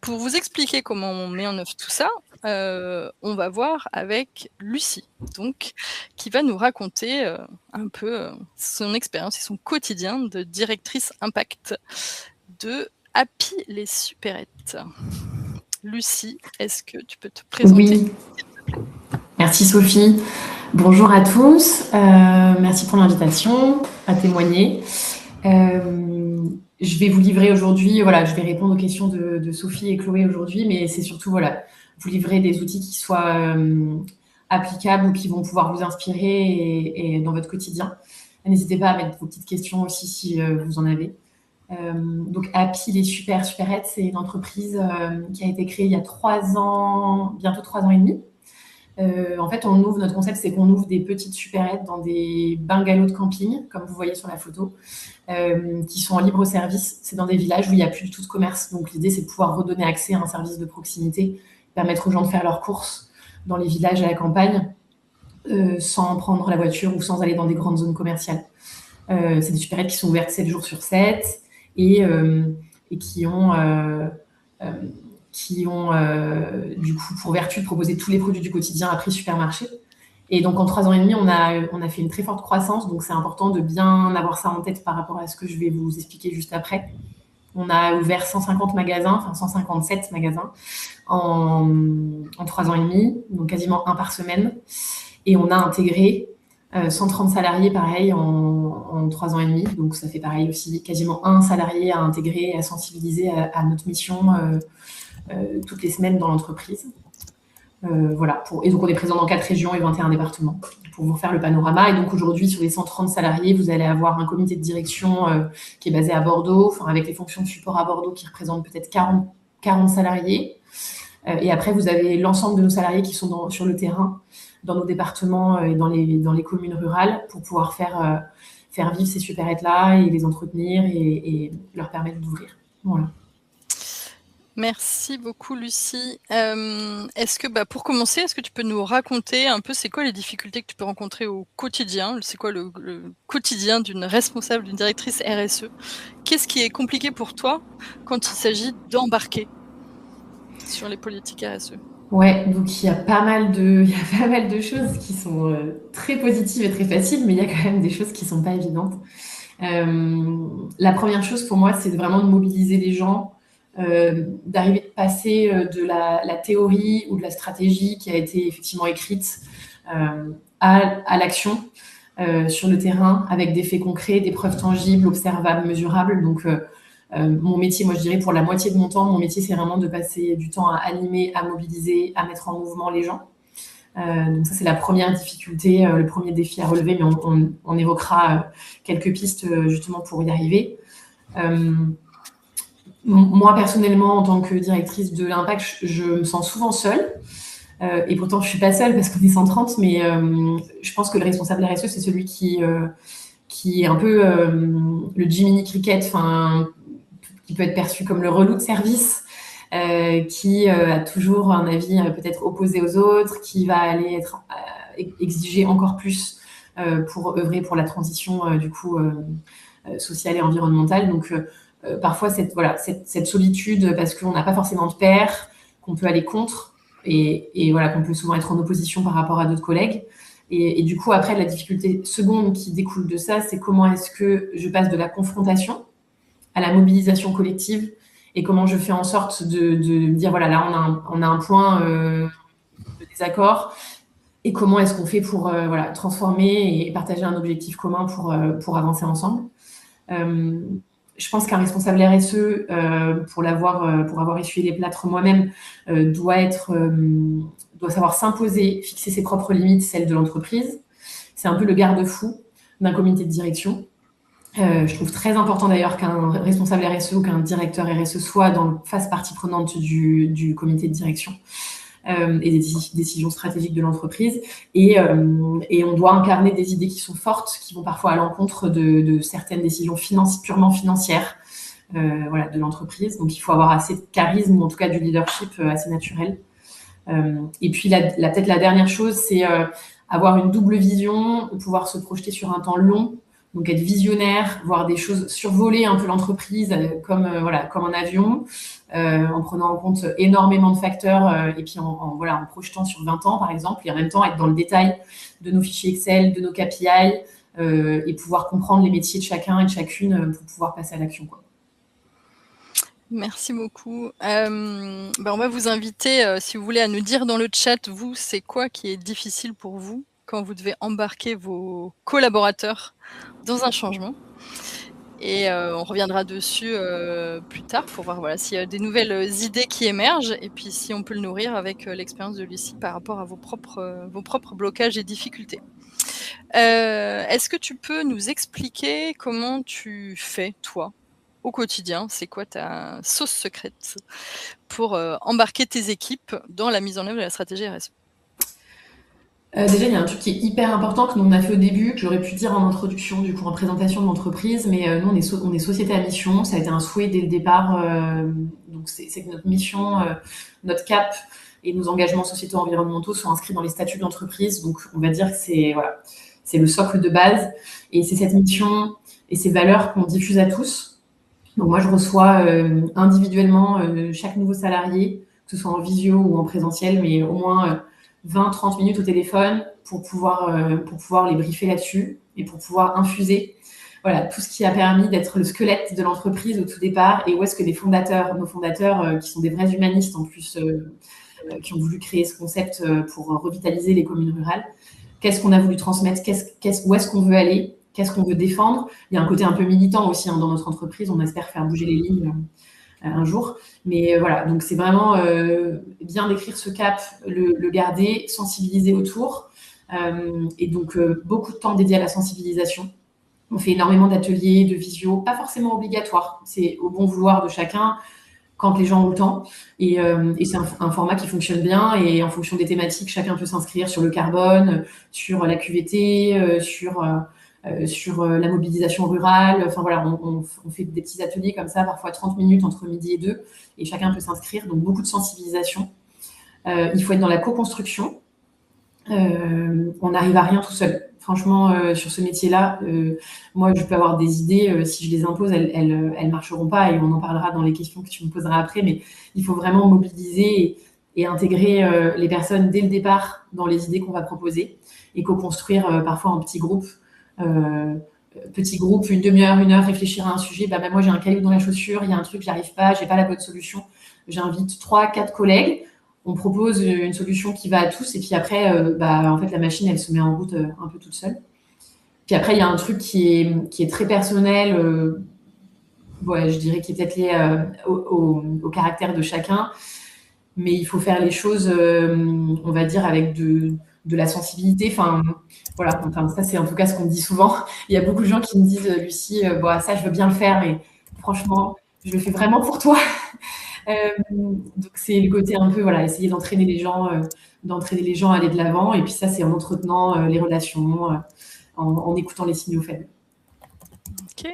Pour vous expliquer comment on met en œuvre tout ça, on va voir avec Lucie, donc qui va nous raconter, un peu, son expérience et son quotidien de directrice impact de Happy les Supérettes. Lucie, est-ce que tu peux te présenter? Oui, merci Sophie. Bonjour à tous, merci pour l'invitation à témoigner. Je vais vous livrer aujourd'hui, voilà, je vais répondre aux questions de Sophie et Chloé aujourd'hui, mais c'est surtout, voilà, vous livrer des outils qui soient applicables ou qui vont pouvoir vous inspirer et dans votre quotidien. N'hésitez pas à mettre vos petites questions aussi si vous en avez. Donc Happy les Supérettes, c'est une entreprise qui a été créée il y a 3 ans, bientôt 3 ans et demi. En fait, notre concept, c'est qu'on ouvre des petites supérettes dans des bungalows de camping, comme vous voyez sur la photo, qui sont en libre service. C'est dans des villages où il n'y a plus du tout de commerce. Donc l'idée, c'est de pouvoir redonner accès à un service de proximité, permettre aux gens de faire leurs courses dans les villages à la campagne, sans prendre la voiture ou sans aller dans des grandes zones commerciales. C'est des supérettes qui sont ouvertes 7 jours sur 7 et qui ont du coup pour vertu de proposer tous les produits du quotidien à prix supermarché. Et donc en 3 ans et demi, on a fait une très forte croissance, donc c'est important de bien avoir ça en tête par rapport à ce que je vais vous expliquer juste après. On a ouvert 157 magasins en 3 ans et demi, donc quasiment un par semaine. Et on a intégré 130 salariés, pareil, en 3 ans et demi. Donc ça fait pareil aussi, quasiment un salarié à intégrer, à sensibiliser à notre mission toutes les semaines dans l'entreprise. Voilà. Et donc on est présent dans 4 régions et 21 départements pour vous faire le panorama. Et donc aujourd'hui, sur les 130 salariés, vous allez avoir un comité de direction qui est basé à Bordeaux, avec les fonctions de support à Bordeaux qui représentent peut-être 40 salariés. Et après, vous avez l'ensemble de nos salariés qui sont sur le terrain, dans nos départements et dans les communes rurales pour pouvoir faire vivre ces supérettes-là et les entretenir et leur permettre d'ouvrir. Voilà. Merci beaucoup Lucie. Est-ce que, pour commencer, est-ce que tu peux nous raconter un peu c'est quoi les difficultés que tu peux rencontrer au quotidien? C'est quoi le quotidien d'une responsable, d'une directrice RSE? Qu'est-ce qui est compliqué pour toi quand il s'agit d'embarquer sur les politiques RSE? Ouais, donc il y a pas mal de choses qui sont très positives et très faciles, mais il y a quand même des choses qui sont pas évidentes. La première chose pour moi, c'est vraiment de mobiliser les gens, d'arriver de passer de la théorie ou de la stratégie qui a été effectivement écrite à l'action sur le terrain avec des faits concrets, des preuves tangibles, observables, mesurables. Donc mon métier, moi je dirais pour la moitié de mon temps, mon métier c'est vraiment de passer du temps à animer, à mobiliser, à mettre en mouvement les gens. Donc ça c'est la première difficulté, le premier défi à relever, mais on évoquera quelques pistes justement pour y arriver. Moi personnellement, en tant que directrice de l'impact, je me sens souvent seule. Et pourtant je suis pas seule parce qu'on est 130, mais je pense que le responsable RSE c'est celui qui est un peu le Jiminy Cricket, qui peut être perçu comme le relou de service, qui a toujours un avis peut-être opposé aux autres, qui va aller exiger encore plus pour œuvrer pour la transition du coup sociale et environnementale. Donc parfois cette solitude parce qu'on n'a pas forcément de pairs, qu'on peut aller contre et voilà, qu'on peut souvent être en opposition par rapport à d'autres collègues. Et du coup, après, la difficulté seconde qui découle de ça, c'est comment est-ce que je passe de la confrontation à la mobilisation collective et comment je fais en sorte de dire, voilà, là, on a un point de désaccord et comment est-ce qu'on fait pour transformer et partager un objectif commun pour avancer ensemble. Je pense qu'un responsable RSE, pour avoir essuyé les plâtres moi-même, doit savoir s'imposer, fixer ses propres limites, celles de l'entreprise. C'est un peu le garde-fou d'un comité de direction. Je trouve très important d'ailleurs qu'un responsable RSE ou qu'un directeur RSE fasse partie prenante du comité de direction et des décisions stratégiques de l'entreprise. Et on doit incarner des idées qui sont fortes, qui vont parfois à l'encontre de certaines décisions purement financières de l'entreprise. Donc il faut avoir assez de charisme ou en tout cas du leadership assez naturel. Et puis peut-être la dernière chose, c'est avoir une double vision, pouvoir se projeter sur un temps long Donc, être visionnaire, voir des choses, survoler un peu l'entreprise comme un avion, en prenant en compte énormément de facteurs et puis en projetant sur 20 ans, par exemple, et en même temps être dans le détail de nos fichiers Excel, de nos KPI et pouvoir comprendre les métiers de chacun et de chacune pour pouvoir passer à l'action, quoi. Merci beaucoup. On va vous inviter, si vous voulez, à nous dire dans le chat, vous, c'est quoi qui est difficile pour vous quand vous devez embarquer vos collaborateurs dans un changement. Et on reviendra dessus plus tard pour voir s'il y a des nouvelles idées qui émergent et puis si on peut le nourrir avec l'expérience de Lucie par rapport à vos propres blocages et difficultés. Est-ce que tu peux nous expliquer comment tu fais, toi, au quotidien? C'est quoi ta sauce secrète pour embarquer tes équipes dans la mise en œuvre de la stratégie RSE? Déjà, il y a un truc qui est hyper important que nous on a fait au début, que j'aurais pu dire en introduction, du coup en présentation de l'entreprise, mais nous on est société à mission, ça a été un souhait dès le départ. Donc c'est que notre mission, notre cap et nos engagements sociétaux environnementaux sont inscrits dans les statuts de l'entreprise. Donc on va dire que c'est le socle de base et c'est cette mission et ces valeurs qu'on diffuse à tous. Donc moi je reçois individuellement chaque nouveau salarié, que ce soit en visio ou en présentiel, mais au moins 20-30 minutes au téléphone pour pouvoir les briefer là-dessus et pour pouvoir infuser tout ce qui a permis d'être le squelette de l'entreprise au tout départ et où est-ce que nos fondateurs qui sont des vrais humanistes en plus, qui ont voulu créer ce concept pour revitaliser les communes rurales, qu'est-ce qu'on a voulu transmettre, où est-ce qu'on veut aller, qu'est-ce qu'on veut défendre. Il y a un côté un peu militant aussi dans notre entreprise, on espère faire bouger les lignes un jour. Mais donc c'est vraiment bien décrire ce cap, le garder, sensibiliser autour. Et donc, beaucoup de temps dédié à la sensibilisation. On fait énormément d'ateliers, de visio, pas forcément obligatoires. C'est au bon vouloir de chacun quand les gens ont le temps. Et c'est un format qui fonctionne bien. Et en fonction des thématiques, chacun peut s'inscrire sur le carbone, sur la QVT, sur la mobilisation rurale. Enfin on fait des petits ateliers comme ça, parfois 30 minutes entre midi et 2, et chacun peut s'inscrire. Donc beaucoup de sensibilisation. Il faut être dans la co-construction. On n'arrive à rien tout seul. Franchement, sur ce métier-là, moi, je peux avoir des idées. Si je les impose, elles marcheront pas, et on en parlera dans les questions que tu me poseras après. Mais il faut vraiment mobiliser et intégrer les personnes dès le départ dans les idées qu'on va proposer et co-construire parfois en petits groupes. Petit groupe, une demi-heure, 1 heure, réfléchir à un sujet. Moi, j'ai un caillou dans la chaussure, il y a un truc, j'arrive pas, j'ai pas la bonne solution. J'invite 3-4 collègues. On propose une solution qui va à tous. Et puis après, en fait, la machine, elle se met en route un peu toute seule. Puis après, il y a un truc qui est très personnel. Je dirais qui est peut-être lié au caractère de chacun. Mais il faut faire les choses, on va dire, avec de la sensibilité. Enfin, ça, c'est en tout cas ce qu'on me dit souvent. Il y a beaucoup de gens qui me disent, Lucie, ça, je veux bien le faire, mais franchement, je le fais vraiment pour toi. Donc, c'est le côté un peu, essayer d'entraîner les gens à aller de l'avant. Et puis ça, c'est en entretenant les relations, en écoutant les signaux faibles. Ok,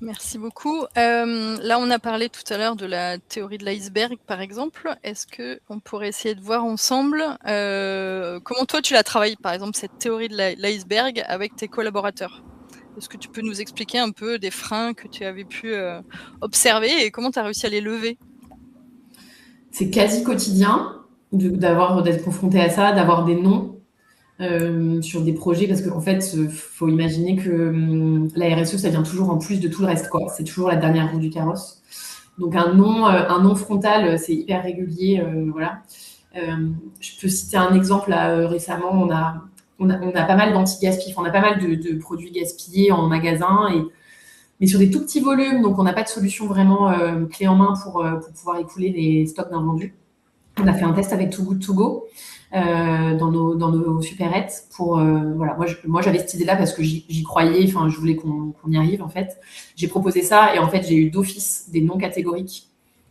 merci beaucoup. Là, on a parlé tout à l'heure de la théorie de l'iceberg, par exemple. Est-ce qu'on pourrait essayer de voir ensemble comment toi, tu la travailles, par exemple, cette théorie de l'iceberg avec tes collaborateurs? Est-ce que tu peux nous expliquer un peu des freins que tu avais pu observer et comment tu as réussi à les lever? C'est quasi quotidien d'être confronté à ça, d'avoir des noms sur des projets, parce qu'en fait, faut imaginer que la RSE, ça vient toujours en plus de tout le reste, quoi. C'est toujours la dernière roue du carrosse. Donc un nom frontal, c'est hyper régulier, je peux citer un exemple. Là, récemment, on a pas mal d'anti-gaspi, on a pas mal de produits gaspillés en magasin, mais sur des tout petits volumes, donc on n'a pas de solution vraiment clé en main pour pouvoir écouler les stocks d'invendus. On a fait un test avec Too Good To Go dans nos supérettes pour moi j'avais cette idée-là parce que j'y croyais, je voulais qu'on y arrive en fait. J'ai proposé ça et en fait j'ai eu d'office des noms catégoriques.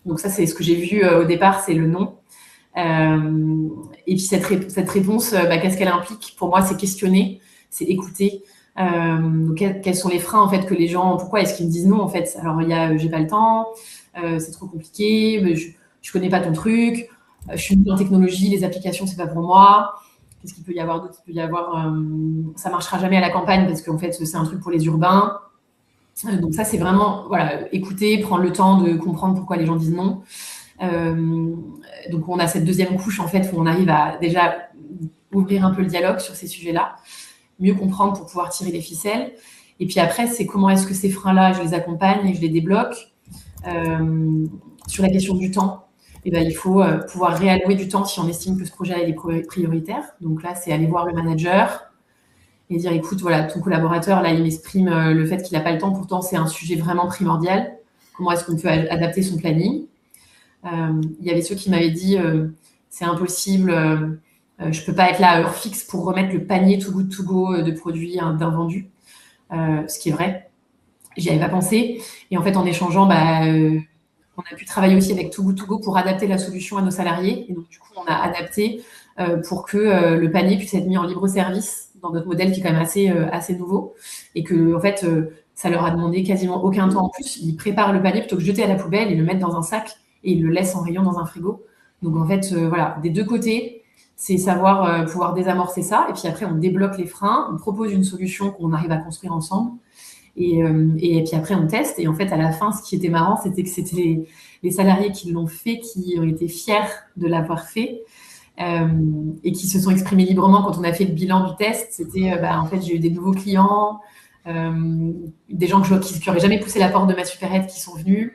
Donc ça c'est ce que j'ai vu au départ, c'est le nom. Et puis cette réponse, qu'est-ce qu'elle implique? Pour moi, c'est questionner, c'est écouter. Quels sont les freins en fait que les gens, pourquoi est-ce qu'ils me disent non en fait? Alors il y a j'ai pas le temps, c'est trop compliqué, je connais pas ton truc, je suis nulle en technologie, les applications c'est pas pour moi. Qu'est-ce qu'il peut y avoir d'autre? Il peut y avoir, ça marchera jamais à la campagne parce qu'en fait, c'est un truc pour les urbains. Donc ça, c'est vraiment, voilà, écouter, prendre le temps de comprendre pourquoi les gens disent non. Donc on a cette deuxième couche, en fait, où on arrive à déjà ouvrir un peu le dialogue sur ces sujets-là, mieux comprendre pour pouvoir tirer les ficelles. Et puis après, c'est comment est-ce que ces freins-là, je les accompagne et je les débloque. Sur la question du temps, eh ben, il faut pouvoir réallouer du temps si on estime que ce projet est prioritaire. Donc là, c'est aller voir le manager et dire, écoute, voilà, ton collaborateur, là, il exprime le fait qu'il n'a pas le temps. Pourtant, c'est un sujet vraiment primordial. Comment est-ce qu'on peut adapter son planning? Il y avait ceux qui m'avaient dit, c'est impossible, je ne peux pas être là à heure fixe pour remettre le panier Too Good To Go de produits d'invendus. Ce qui est vrai. J'y avais pas pensé. Et en fait, en échangeant, on a pu travailler aussi avec Too Good To Go pour adapter la solution à nos salariés. Et donc, du coup, on a adapté pour que le panier puisse être mis en libre service dans notre modèle qui est quand même assez nouveau. Et que, en fait, ça leur a demandé quasiment aucun temps en plus. Ils préparent le panier plutôt que de jeter à la poubelle et le mettre dans un sac et ils le laissent en rayon dans un frigo. Donc, en fait, voilà, des deux côtés, c'est savoir pouvoir désamorcer ça. Et puis après, on débloque les freins, on propose une solution qu'on arrive à construire ensemble. Et puis après, on teste. Et en fait, à la fin, ce qui était marrant, c'était que c'était les salariés qui l'ont fait, qui ont été fiers de l'avoir fait et qui se sont exprimés librement quand on a fait le bilan du test. C'était, en fait, j'ai eu des nouveaux clients, des gens qui n'auraient jamais poussé la porte de ma supérette qui sont venus.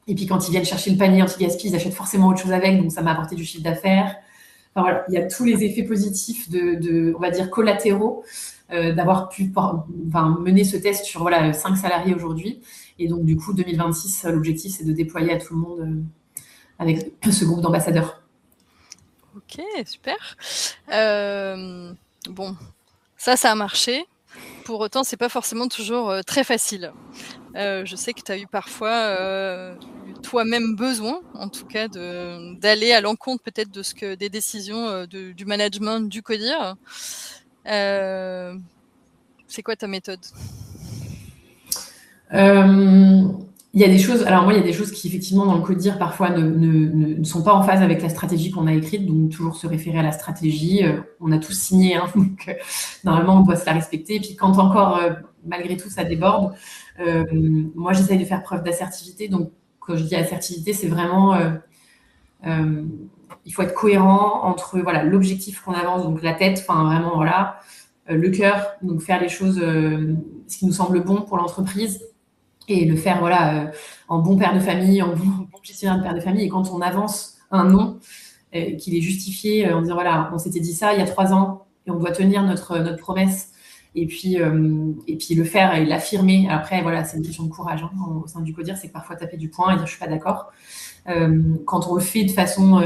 Et puis, quand ils viennent chercher le panier anti-gaspi, ils achètent forcément autre chose avec. Donc, ça m'a apporté du chiffre d'affaires. Enfin, voilà, il y a tous les effets positifs on va dire, collatéraux d'avoir pu mener ce test sur 5 salariés aujourd'hui. Et donc, du coup, 2026, l'objectif, c'est de déployer à tout le monde avec ce groupe d'ambassadeurs. Ok, super. Bon, ça a marché. Pour autant, c'est pas forcément toujours très facile. Je sais que tu as eu parfois toi-même besoin, en tout cas, d'aller à l'encontre peut-être de des décisions du management du CODIR. C'est quoi ta méthode? Il y a des choses, alors moi, il y a des choses qui, effectivement, dans le CODIR, parfois ne sont pas en phase avec la stratégie qu'on a écrite, donc toujours se référer à la stratégie. On a tous signé, hein, donc normalement, on doit se la respecter. Et puis, quand encore, malgré tout, ça déborde, moi, j'essaye de faire preuve d'assertivité. Donc, quand je dis assertivité, c'est vraiment, il faut être cohérent entre l'objectif qu'on avance, donc la tête, vraiment, le cœur, donc faire les choses, ce qui nous semble bon pour l'entreprise, et le faire en bon père de famille, en bon gestionnaire de père de famille. Et quand on avance un non, qu'il est justifié, en disant on s'était dit ça il y a 3 ans et on doit tenir notre promesse, et puis le faire et l'affirmer. Après, c'est une question de courage, hein, au sein du CODIR, c'est que parfois taper du poing et dire je suis pas d'accord. Quand on le fait de façon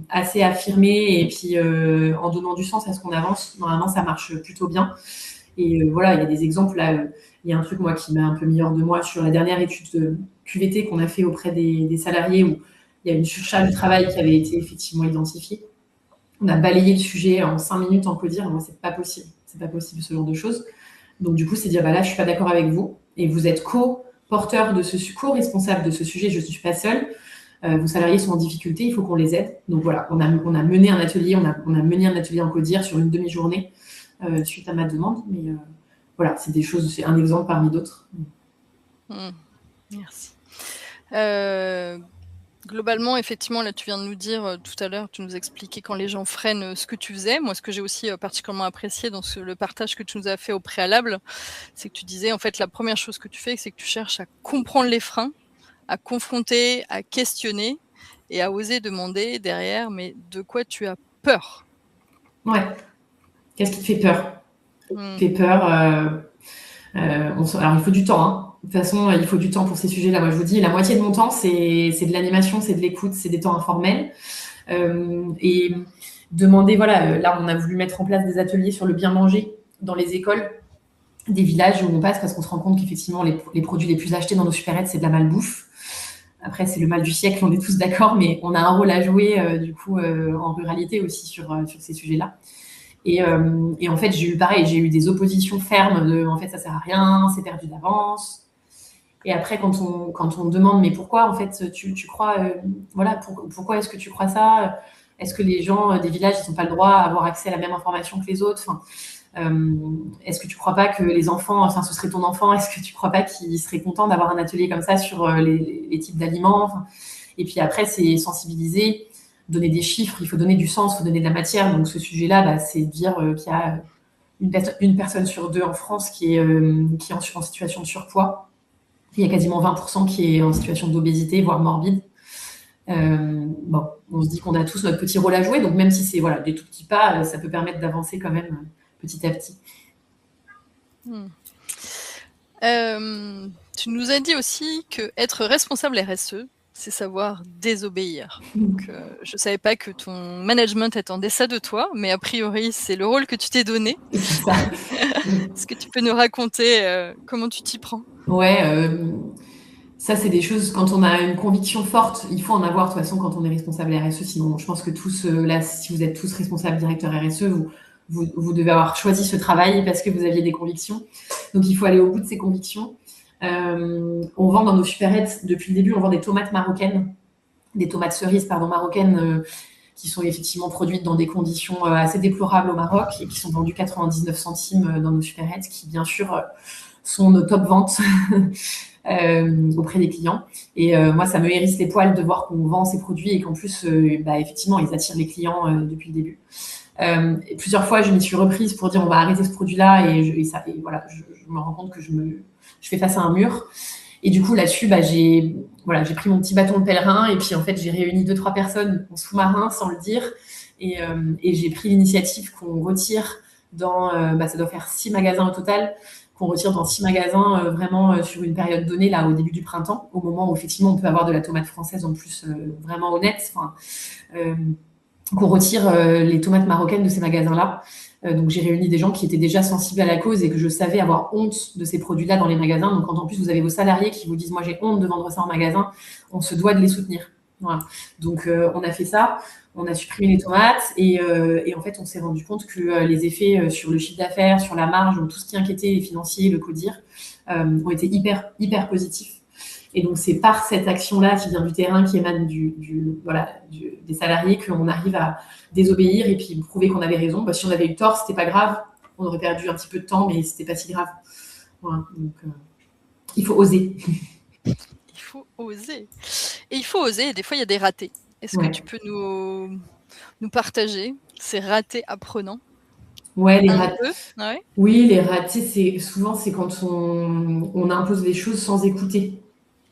assez affirmée et puis en donnant du sens à ce qu'on avance, normalement ça marche plutôt bien. Et il y a des exemples là. Il y a un truc, moi, qui m'a un peu mis hors de moi sur la dernière étude de QVT qu'on a fait auprès des salariés, où il y a une surcharge de travail qui avait été effectivement identifiée. On a balayé le sujet en 5 minutes en CODIR. Moi, c'est pas possible. C'est pas possible, ce genre de choses. Donc, du coup, c'est dire, là, je suis pas d'accord avec vous. Et vous êtes co-porteur de co-responsable de ce sujet. Je ne suis pas seule. Vos salariés sont en difficulté. Il faut qu'on les aide. Donc, voilà, on a mené un atelier. On a mené un atelier en CODIR sur une demi-journée suite à ma demande. Mais c'est des choses, c'est un exemple parmi d'autres. Merci. Globalement, effectivement, là, tu viens de nous dire tout à l'heure, tu nous expliquais quand les gens freinent ce que tu faisais. Moi, ce que j'ai aussi particulièrement apprécié dans le partage que tu nous as fait au préalable, c'est que tu disais, en fait, la première chose que tu fais, c'est que tu cherches à comprendre les freins, à confronter, à questionner et à oser demander derrière, mais de quoi tu as peur? Ouais. Qu'est-ce qui te fait peur? Fait peur. Alors, il faut du temps. Hein. De toute façon, il faut du temps pour ces sujets-là. Moi, je vous dis, la moitié de mon temps, c'est de l'animation, c'est de l'écoute, c'est des temps informels. Et demander, là, on a voulu mettre en place des ateliers sur le bien manger dans les écoles des villages où on passe, parce qu'on se rend compte qu'effectivement, les produits les plus achetés dans nos supérettes, c'est de la malbouffe. Après, c'est le mal du siècle, on est tous d'accord, mais on a un rôle à jouer, en ruralité aussi sur ces sujets-là. Et en fait, j'ai eu des oppositions fermes de, en fait, ça sert à rien, c'est perdu d'avance. Et après, quand on demande, mais pourquoi, en fait, tu crois, pourquoi est-ce que tu crois ça? Est-ce que les gens des villages, ils n'ont pas le droit à avoir accès à la même information que les autres? Enfin, est-ce que tu crois pas que les enfants, enfin, ce serait ton enfant, est-ce que tu crois pas qu'il serait content d'avoir un atelier comme ça sur les types d'aliments? Enfin, et puis après, c'est sensibiliser, donner des chiffres, il faut donner du sens, il faut donner de la matière. Donc ce sujet-là, c'est dire qu'il y a une personne sur 2 en France qui est en situation de surpoids. Il y a quasiment 20% qui est en situation d'obésité, voire morbide. Bon, on se dit qu'on a tous notre petit rôle à jouer, donc même si c'est voilà, des tout petits pas, ça peut permettre d'avancer quand même petit à petit. Tu nous as dit aussi que être responsable RSE, c'est savoir désobéir. Donc, je ne savais pas que ton management attendait ça de toi, mais a priori, c'est le rôle que tu t'es donné. C'est ça. Est-ce que tu peux nous raconter comment tu t'y prends? Ouais, ça, c'est des choses, quand on a une conviction forte, il faut en avoir de toute façon quand on est responsable RSE. Sinon, je pense que tous, là, si vous êtes tous responsables directeurs RSE, vous devez avoir choisi ce travail parce que vous aviez des convictions. Donc, il faut aller au bout de ces convictions. On vend dans nos supérettes, depuis le début, on vend des tomates marocaines, des tomates cerises, pardon, marocaines, qui sont effectivement produites dans des conditions assez déplorables au Maroc et qui sont vendues 99 centimes dans nos supérettes, qui, bien sûr, sont nos top ventes auprès des clients. Et moi, ça me hérisse les poils de voir qu'on vend ces produits et qu'en plus, effectivement, ils attirent les clients depuis le début. Et plusieurs fois, je m'y suis reprise pour dire on va arrêter ce produit-là et voilà, je me rends compte que je fais face à un mur. Et du coup, là-dessus, j'ai pris mon petit bâton de pèlerin et puis en fait, j'ai réuni 2-3 personnes en sous-marin sans le dire et j'ai pris l'initiative qu'on retire dans, ça doit faire 6 magasins au total, qu'on retire dans 6 magasins vraiment sur une période donnée, là, au début du printemps, au moment où effectivement on peut avoir de la tomate française en plus vraiment honnête. Enfin, qu'on retire les tomates marocaines de ces magasins-là. Donc j'ai réuni des gens qui étaient déjà sensibles à la cause et que je savais avoir honte de ces produits-là dans les magasins. Donc quand en plus vous avez vos salariés qui vous disent moi j'ai honte de vendre ça en magasin, on se doit de les soutenir. Voilà. Donc on a fait ça, on a supprimé les tomates et en fait on s'est rendu compte que les effets sur le chiffre d'affaires, sur la marge, donc tout ce qui inquiétait les financiers, le CODIR, ont été hyper positifs. Et donc, c'est par cette action-là qui vient du terrain, qui émane des salariés, qu'on arrive à désobéir et puis prouver qu'on avait raison. Si on avait eu tort, c'était pas grave. On aurait perdu un petit peu de temps, mais c'était pas si grave. Voilà. Donc, il faut oser. Il faut oser. Et il faut oser, et des fois, il y a des ratés. Est-ce que tu peux nous partager ces ratés apprenants? Ouais, les ratés. Ouais. Oui, les ratés, souvent, c'est quand on impose les choses sans écouter.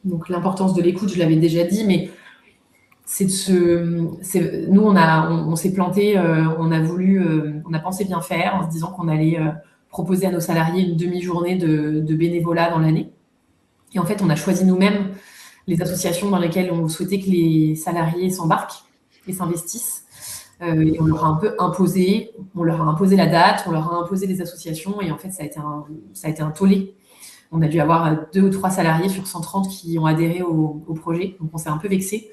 Donc l'importance de l'écoute, je l'avais déjà dit, mais nous on s'est planté, on a pensé bien faire en se disant qu'on allait proposer à nos salariés une demi-journée de bénévolat dans l'année. Et en fait, on a choisi nous-mêmes les associations dans lesquelles on souhaitait que les salariés s'embarquent et s'investissent. Et on leur a un peu imposé, la date, on leur a imposé les associations, et en fait, ça a été un tollé. On a dû avoir 2 ou 3 salariés sur 130 qui ont adhéré au projet. Donc, on s'est un peu vexé.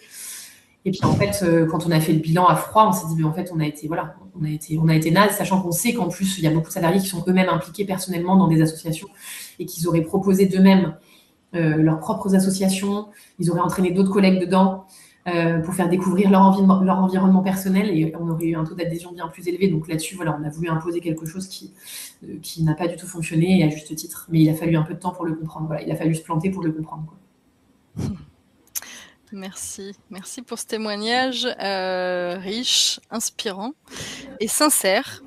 Et puis, en fait, quand on a fait le bilan à froid, on s'est dit, mais en fait, on a été naze, sachant qu'on sait qu'en plus, il y a beaucoup de salariés qui sont eux-mêmes impliqués personnellement dans des associations et qu'ils auraient proposé d'eux-mêmes leurs propres associations. Ils auraient entraîné d'autres collègues dedans pour faire découvrir leur environnement personnel, et on aurait eu un taux d'adhésion bien plus élevé. Donc là-dessus, on a voulu imposer quelque chose qui n'a pas du tout fonctionné, et à juste titre. Mais il a fallu un peu de temps pour le comprendre. Voilà, il a fallu se planter pour le comprendre, quoi. Merci pour ce témoignage riche, inspirant et sincère,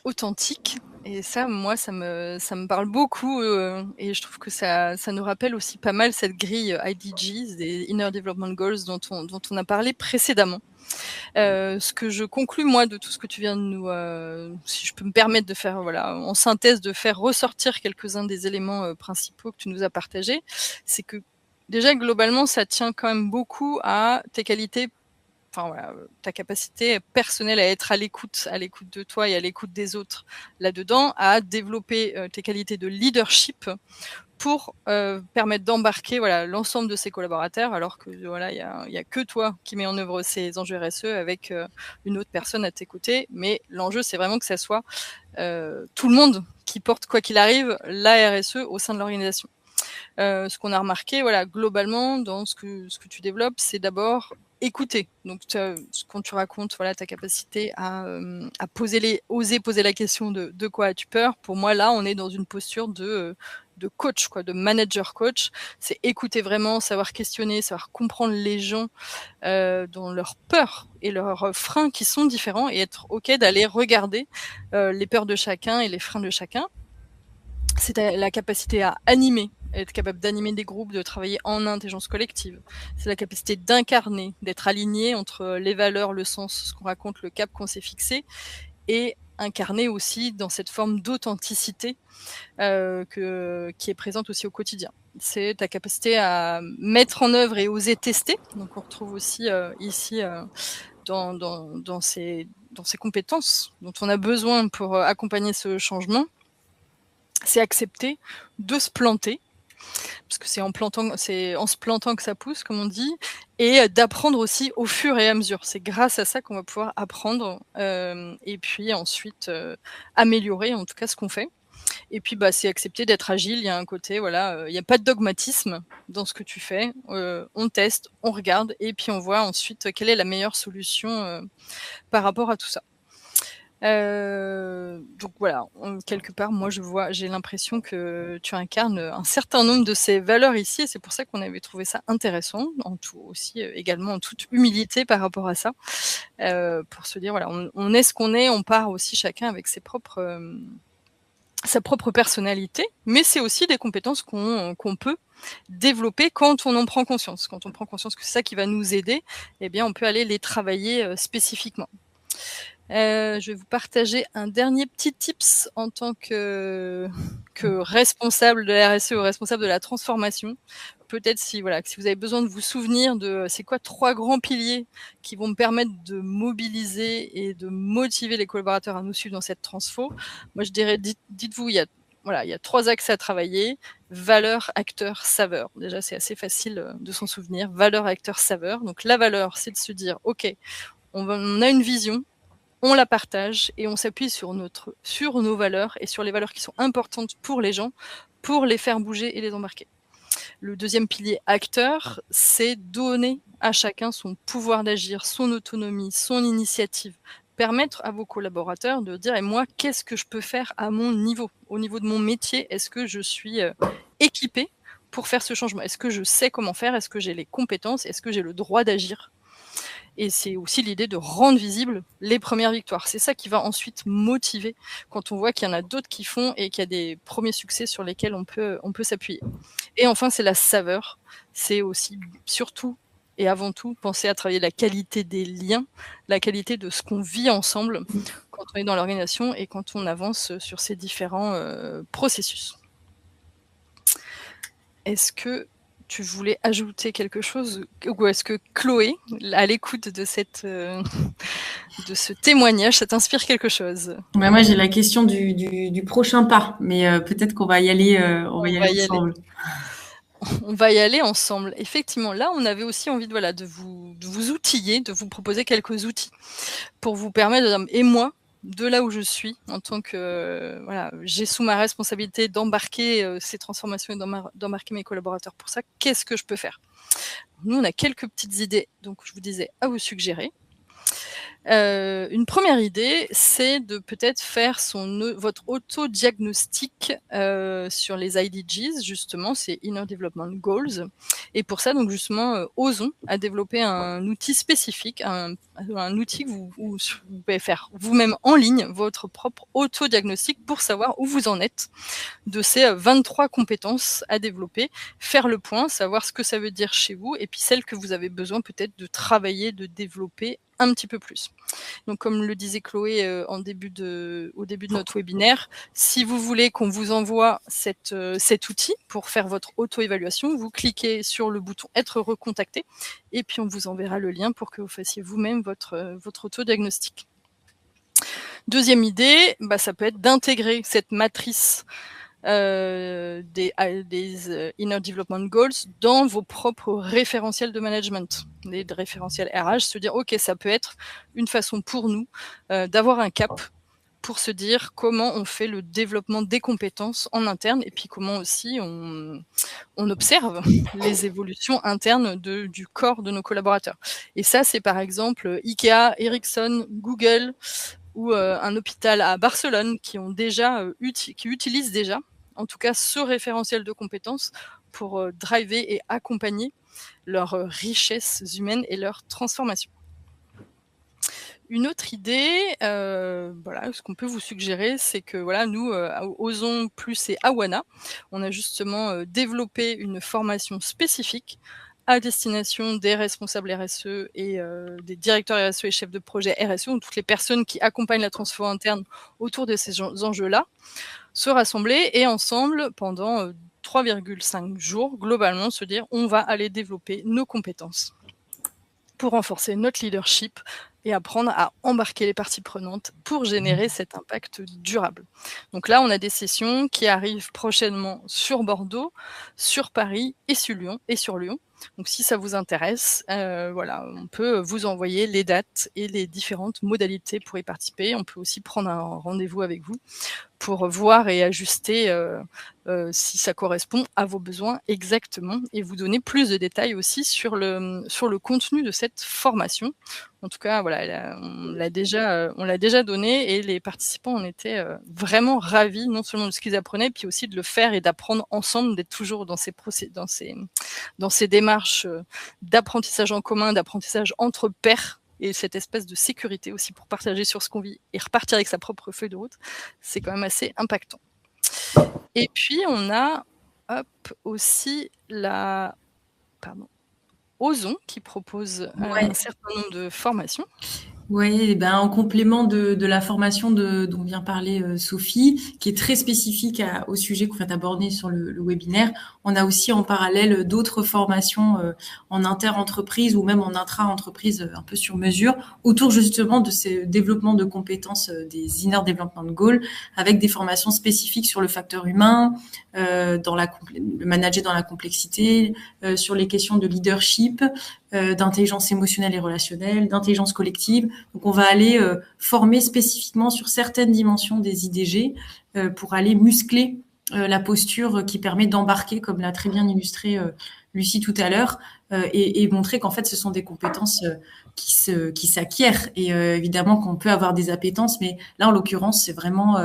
authentique. Et ça, moi, ça me parle beaucoup et je trouve que ça nous rappelle aussi pas mal cette grille IDGs, des Inner Development Goals dont on a parlé précédemment. Ce que je conclus, moi, de tout ce que tu viens de nous... si je peux me permettre de faire, en synthèse, de faire ressortir quelques-uns des éléments principaux que tu nous as partagés, c'est que déjà, globalement, ça tient quand même beaucoup à tes qualités, ta capacité personnelle à être à l'écoute de toi et à l'écoute des autres là-dedans, à développer tes qualités de leadership pour permettre d'embarquer l'ensemble de ses collaborateurs, alors que il y a que toi qui mets en œuvre ces enjeux RSE avec une autre personne à tes côtés. Mais l'enjeu, c'est vraiment que ça soit tout le monde qui porte, quoi qu'il arrive, la RSE au sein de l'organisation. Ce qu'on a remarqué, voilà, globalement, dans ce que tu développes, c'est d'abord écouter. Donc, quand tu racontes, voilà, ta capacité à oser poser la question de quoi as-tu peur. Pour moi, là, on est dans une posture de coach, quoi, de manager coach. C'est écouter vraiment, savoir questionner, savoir comprendre les gens dans leurs peurs et leurs freins qui sont différents, et être OK d'aller regarder les peurs de chacun et les freins de chacun. C'est la capacité à animer, être capable d'animer des groupes, de travailler en intelligence collective. C'est la capacité d'incarner, d'être aligné entre les valeurs, le sens, ce qu'on raconte, le cap qu'on s'est fixé, et incarner aussi dans cette forme d'authenticité qui est présente aussi au quotidien. C'est ta capacité à mettre en œuvre et oser tester. Donc on retrouve aussi ici dans ces compétences dont on a besoin pour accompagner ce changement. C'est accepter de se planter, parce que c'est en se plantant que ça pousse, comme on dit, et d'apprendre aussi au fur et à mesure. C'est grâce à ça qu'on va pouvoir apprendre et puis ensuite améliorer en tout cas ce qu'on fait. Et puis c'est accepter d'être agile. Il y a un côté, voilà, il n'y a pas de dogmatisme dans ce que tu fais. On teste, on regarde, et puis on voit ensuite quelle est la meilleure solution par rapport à tout ça. Donc voilà, quelque part, moi j'ai l'impression que tu incarnes un certain nombre de ces valeurs ici, et c'est pour ça qu'on avait trouvé ça intéressant, en tout aussi également en toute humilité par rapport à ça, pour se dire voilà, on est ce qu'on est, on part aussi chacun avec sa propre personnalité, mais c'est aussi des compétences qu'on peut développer quand on en prend conscience. Quand on prend conscience que c'est ça qui va nous aider, eh bien on peut aller les travailler spécifiquement. Je vais vous partager un dernier petit tips en tant que responsable de la RSE ou responsable de la transformation. Peut-être si vous avez besoin de vous souvenir de c'est quoi 3 grands piliers qui vont me permettre de mobiliser et de motiver les collaborateurs à nous suivre dans cette transfo. Moi, je dirais, dites-vous, il y a 3 axes à travailler: valeur, acteur, saveur. Déjà, c'est assez facile de s'en souvenir. Valeur, acteur, saveur. Donc, la valeur, c'est de se dire, OK, on a une vision, on la partage et on s'appuie sur nos valeurs et sur les valeurs qui sont importantes pour les gens, pour les faire bouger et les embarquer. Le deuxième pilier acteur, c'est donner à chacun son pouvoir d'agir, son autonomie, son initiative. Permettre à vos collaborateurs de dire, et moi, qu'est-ce que je peux faire à mon niveau, au niveau de mon métier? Est-ce que je suis équipée pour faire ce changement? Est-ce que je sais comment faire? Est-ce que j'ai les compétences? Est-ce que j'ai le droit d'agir? Et c'est aussi l'idée de rendre visibles les premières victoires. C'est ça qui va ensuite motiver quand on voit qu'il y en a d'autres qui font et qu'il y a des premiers succès sur lesquels on peut s'appuyer. Et enfin, c'est la saveur. C'est aussi, surtout et avant tout, penser à travailler la qualité des liens, la qualité de ce qu'on vit ensemble quand on est dans l'organisation et quand on avance sur ces différents processus. Est-ce que tu voulais ajouter quelque chose, ou est-ce que Chloé, à l'écoute de ce témoignage, ça t'inspire quelque chose? Moi, j'ai la question du prochain pas, mais peut-être qu'on va y aller, ensemble. On va y aller ensemble. Effectivement, là, on avait aussi envie de vous outiller, de vous proposer quelques outils pour vous permettre et moi, de là où je suis, en tant que j'ai sous ma responsabilité d'embarquer ces transformations et d'embarquer mes collaborateurs pour ça, qu'est-ce que je peux faire? Nous, on a quelques petites idées, donc je vous disais, à vous suggérer. Une première idée, c'est de peut-être faire votre auto-diagnostic sur les IDGs, justement, c'est Inner Development Goals. Et pour ça, donc justement, osons à développer un outil spécifique, un outil que vous pouvez faire vous-même en ligne, votre propre auto-diagnostic pour savoir où vous en êtes de ces 23 compétences à développer, faire le point, savoir ce que ça veut dire chez vous, et puis celles que vous avez besoin peut-être de travailler, de développer un petit peu plus. Donc, comme le disait Chloé au début de notre webinaire, si vous voulez qu'on vous envoie cet outil pour faire votre auto-évaluation, vous cliquez sur le bouton « Être recontacté » et puis on vous enverra le lien pour que vous fassiez vous-même votre auto-diagnostic. Deuxième idée, ça peut être d'intégrer cette matrice des Inner Development Goals dans vos propres référentiels de management, les référentiels RH, se dire ok, ça peut être une façon pour nous d'avoir un cap pour se dire comment on fait le développement des compétences en interne et puis comment aussi on observe les évolutions internes du corps de nos collaborateurs. Et ça, c'est par exemple Ikea, Ericsson, Google ou un hôpital à Barcelone qui utilisent déjà, en tout cas, ce référentiel de compétences pour driver et accompagner leur richesse humaine et leur transformation. Une autre idée, ce qu'on peut vous suggérer, c'est que nous, Osons Plus et Awana, on a justement développé une formation spécifique à destination des responsables RSE et des directeurs RSE et chefs de projet RSE, ou toutes les personnes qui accompagnent la transformation interne autour de ces enjeux-là, se rassembler et ensemble, pendant 3,5 jours, globalement, se dire on va aller développer nos compétences pour renforcer notre leadership et apprendre à embarquer les parties prenantes pour générer cet impact durable. Donc là, on a des sessions qui arrivent prochainement sur Bordeaux, sur Paris et sur Lyon. Donc si ça vous intéresse, on peut vous envoyer les dates et les différentes modalités pour y participer. On peut aussi prendre un rendez-vous avec vous pour voir et ajuster si ça correspond à vos besoins exactement et vous donner plus de détails aussi sur le contenu de cette formation. En tout cas, on l'a déjà donné et les participants en étaient vraiment ravis, non seulement de ce qu'ils apprenaient, puis aussi de le faire et d'apprendre ensemble, d'être toujours dans ces démarches d'apprentissage en commun, d'apprentissage entre pairs, et cette espèce de sécurité aussi pour partager sur ce qu'on vit et repartir avec sa propre feuille de route, c'est quand même assez impactant. Et puis, on a aussi Osons qui propose un certain nombre de formations. Oui, en complément de la formation dont vient parler Sophie, qui est très spécifique au sujet qu'on vient aborder sur le webinaire, on a aussi en parallèle d'autres formations en inter-entreprise ou même en intra-entreprise un peu sur mesure, autour justement de ces développements de compétences des Inner Development Goals, avec des formations spécifiques sur le facteur humain, le manager dans la complexité, sur les questions de leadership, d'intelligence émotionnelle et relationnelle, d'intelligence collective. Donc, on va aller former spécifiquement sur certaines dimensions des IDG pour aller muscler la posture qui permet d'embarquer, comme l'a très bien illustré Lucie tout à l'heure, et montrer qu'en fait, ce sont des compétences qui s'acquièrent. Et évidemment qu'on peut avoir des appétences, mais là, en l'occurrence, c'est vraiment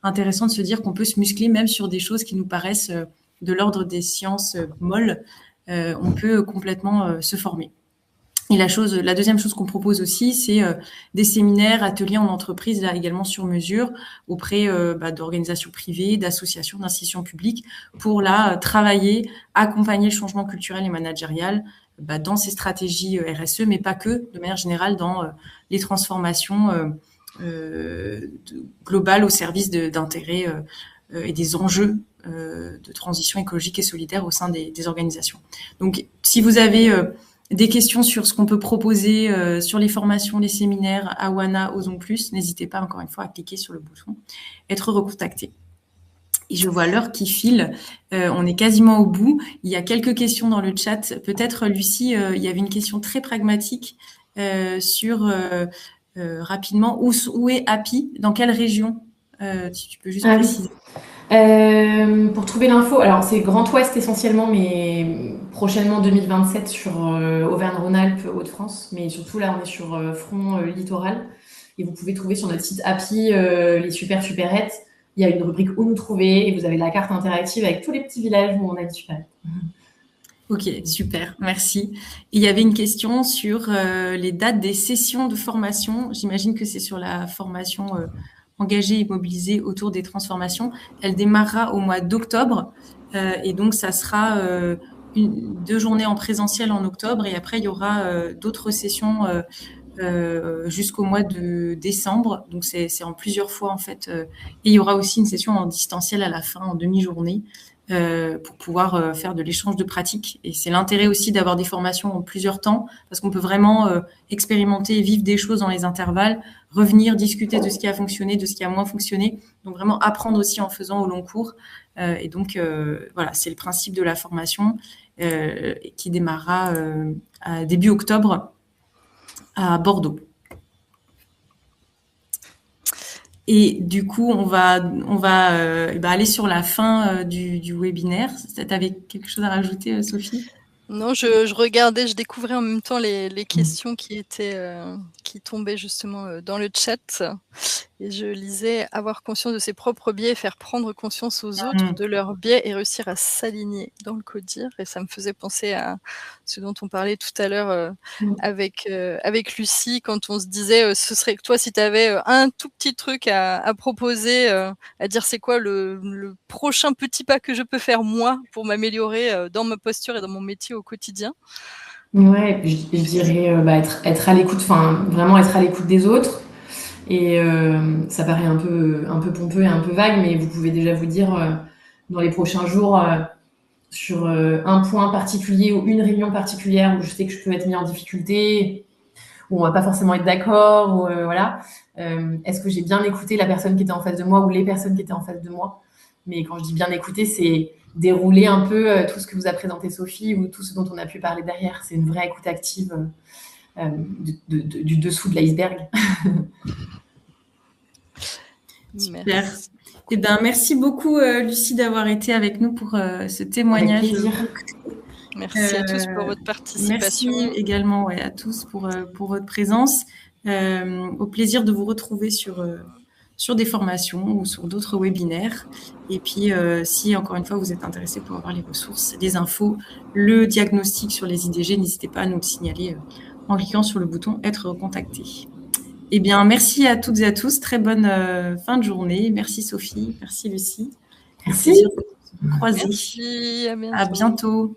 intéressant de se dire qu'on peut se muscler même sur des choses qui nous paraissent de l'ordre des sciences molles. On peut complètement se former. Et la deuxième chose qu'on propose aussi, c'est des séminaires, ateliers en entreprise, là également sur mesure, auprès d'organisations privées, d'associations, d'institutions publiques, pour travailler, accompagner le changement culturel et managérial dans ces stratégies RSE, mais pas que, de manière générale, dans les transformations globales au service d'intérêts et des enjeux de transition écologique et solidaire au sein des organisations. Donc, si vous avez des questions sur ce qu'on peut proposer sur les formations, les séminaires, Awana, Osons Plus, n'hésitez pas encore une fois à cliquer sur le bouton « Être recontacté ». Et je vois l'heure qui file, on est quasiment au bout. Il y a quelques questions dans le chat. Peut-être, Lucie, il y avait une question très pragmatique sur, rapidement, où est API, dans quelle région si tu peux juste préciser. Pour trouver l'info, alors c'est Grand Ouest essentiellement, mais prochainement 2027 sur Auvergne-Rhône-Alpes, Hauts-de-France, mais surtout là on est sur front littoral, et vous pouvez trouver sur notre site API les superettes. Il y a une rubrique où nous trouver et vous avez la carte interactive avec tous les petits villages où on a des superettes. Ok, super, merci. Et il y avait une question sur les dates des sessions de formation. J'imagine que c'est sur la formation engagée et mobilisée autour des transformations. Elle démarrera au mois d'octobre et donc ça sera 2 journées en présentiel en octobre et après il y aura d'autres sessions jusqu'au mois de décembre. Donc c'est en plusieurs fois en fait. Et il y aura aussi une session en distanciel à la fin, en demi-journée. Pour pouvoir faire de l'échange de pratiques. Et c'est l'intérêt aussi d'avoir des formations en plusieurs temps, parce qu'on peut vraiment expérimenter et vivre des choses dans les intervalles, revenir, discuter de ce qui a fonctionné, de ce qui a moins fonctionné. Donc vraiment apprendre aussi en faisant au long cours. Et donc voilà, c'est le principe de la formation qui démarrera à début octobre à Bordeaux. Et du coup, on va aller sur la fin du webinaire. Tu avais quelque chose à rajouter, Sophie? Non, je regardais, je découvrais en même temps les questions qui tombaient justement dans le chat. Et je lisais « Avoir conscience de ses propres biais et faire prendre conscience aux autres de leurs biais et réussir à s'aligner dans le codir ». Et ça me faisait penser à ce dont on parlait tout à l'heure avec Lucie, quand on se disait ce serait que toi, si tu avais un tout petit truc à proposer, à dire c'est quoi le prochain petit pas que je peux faire moi pour m'améliorer dans ma posture et dans mon métier au quotidien. Ouais, je dirais être à l'écoute, enfin vraiment être à l'écoute des autres. Et ça paraît un peu pompeux et un peu vague, mais vous pouvez déjà vous dire dans les prochains jours sur un point particulier ou une réunion particulière où je sais que je peux être mis en difficulté, où on va pas forcément être d'accord, ou voilà. Est-ce que j'ai bien écouté la personne qui était en face de moi ou les personnes qui étaient en face de moi? Mais quand je dis bien écouter, c'est dérouler un peu tout ce que vous a présenté Sophie ou tout ce dont on a pu parler derrière. C'est une vraie écoute active du dessous de l'iceberg. Super. Eh ben, merci beaucoup, Lucie, d'avoir été avec nous pour ce témoignage. Avec plaisir. Merci à tous pour votre participation. Merci également à tous pour votre présence. Au plaisir de vous retrouver sur des formations ou sur d'autres webinaires. Et puis, si encore une fois vous êtes intéressé pour avoir les ressources, les infos, le diagnostic sur les IDG, n'hésitez pas à nous le signaler en cliquant sur le bouton « Être contacté ». Eh bien, merci à toutes et à tous. Très bonne fin de journée. Merci Sophie, merci Lucie. Merci. Croiser. Merci, à bientôt. À bientôt.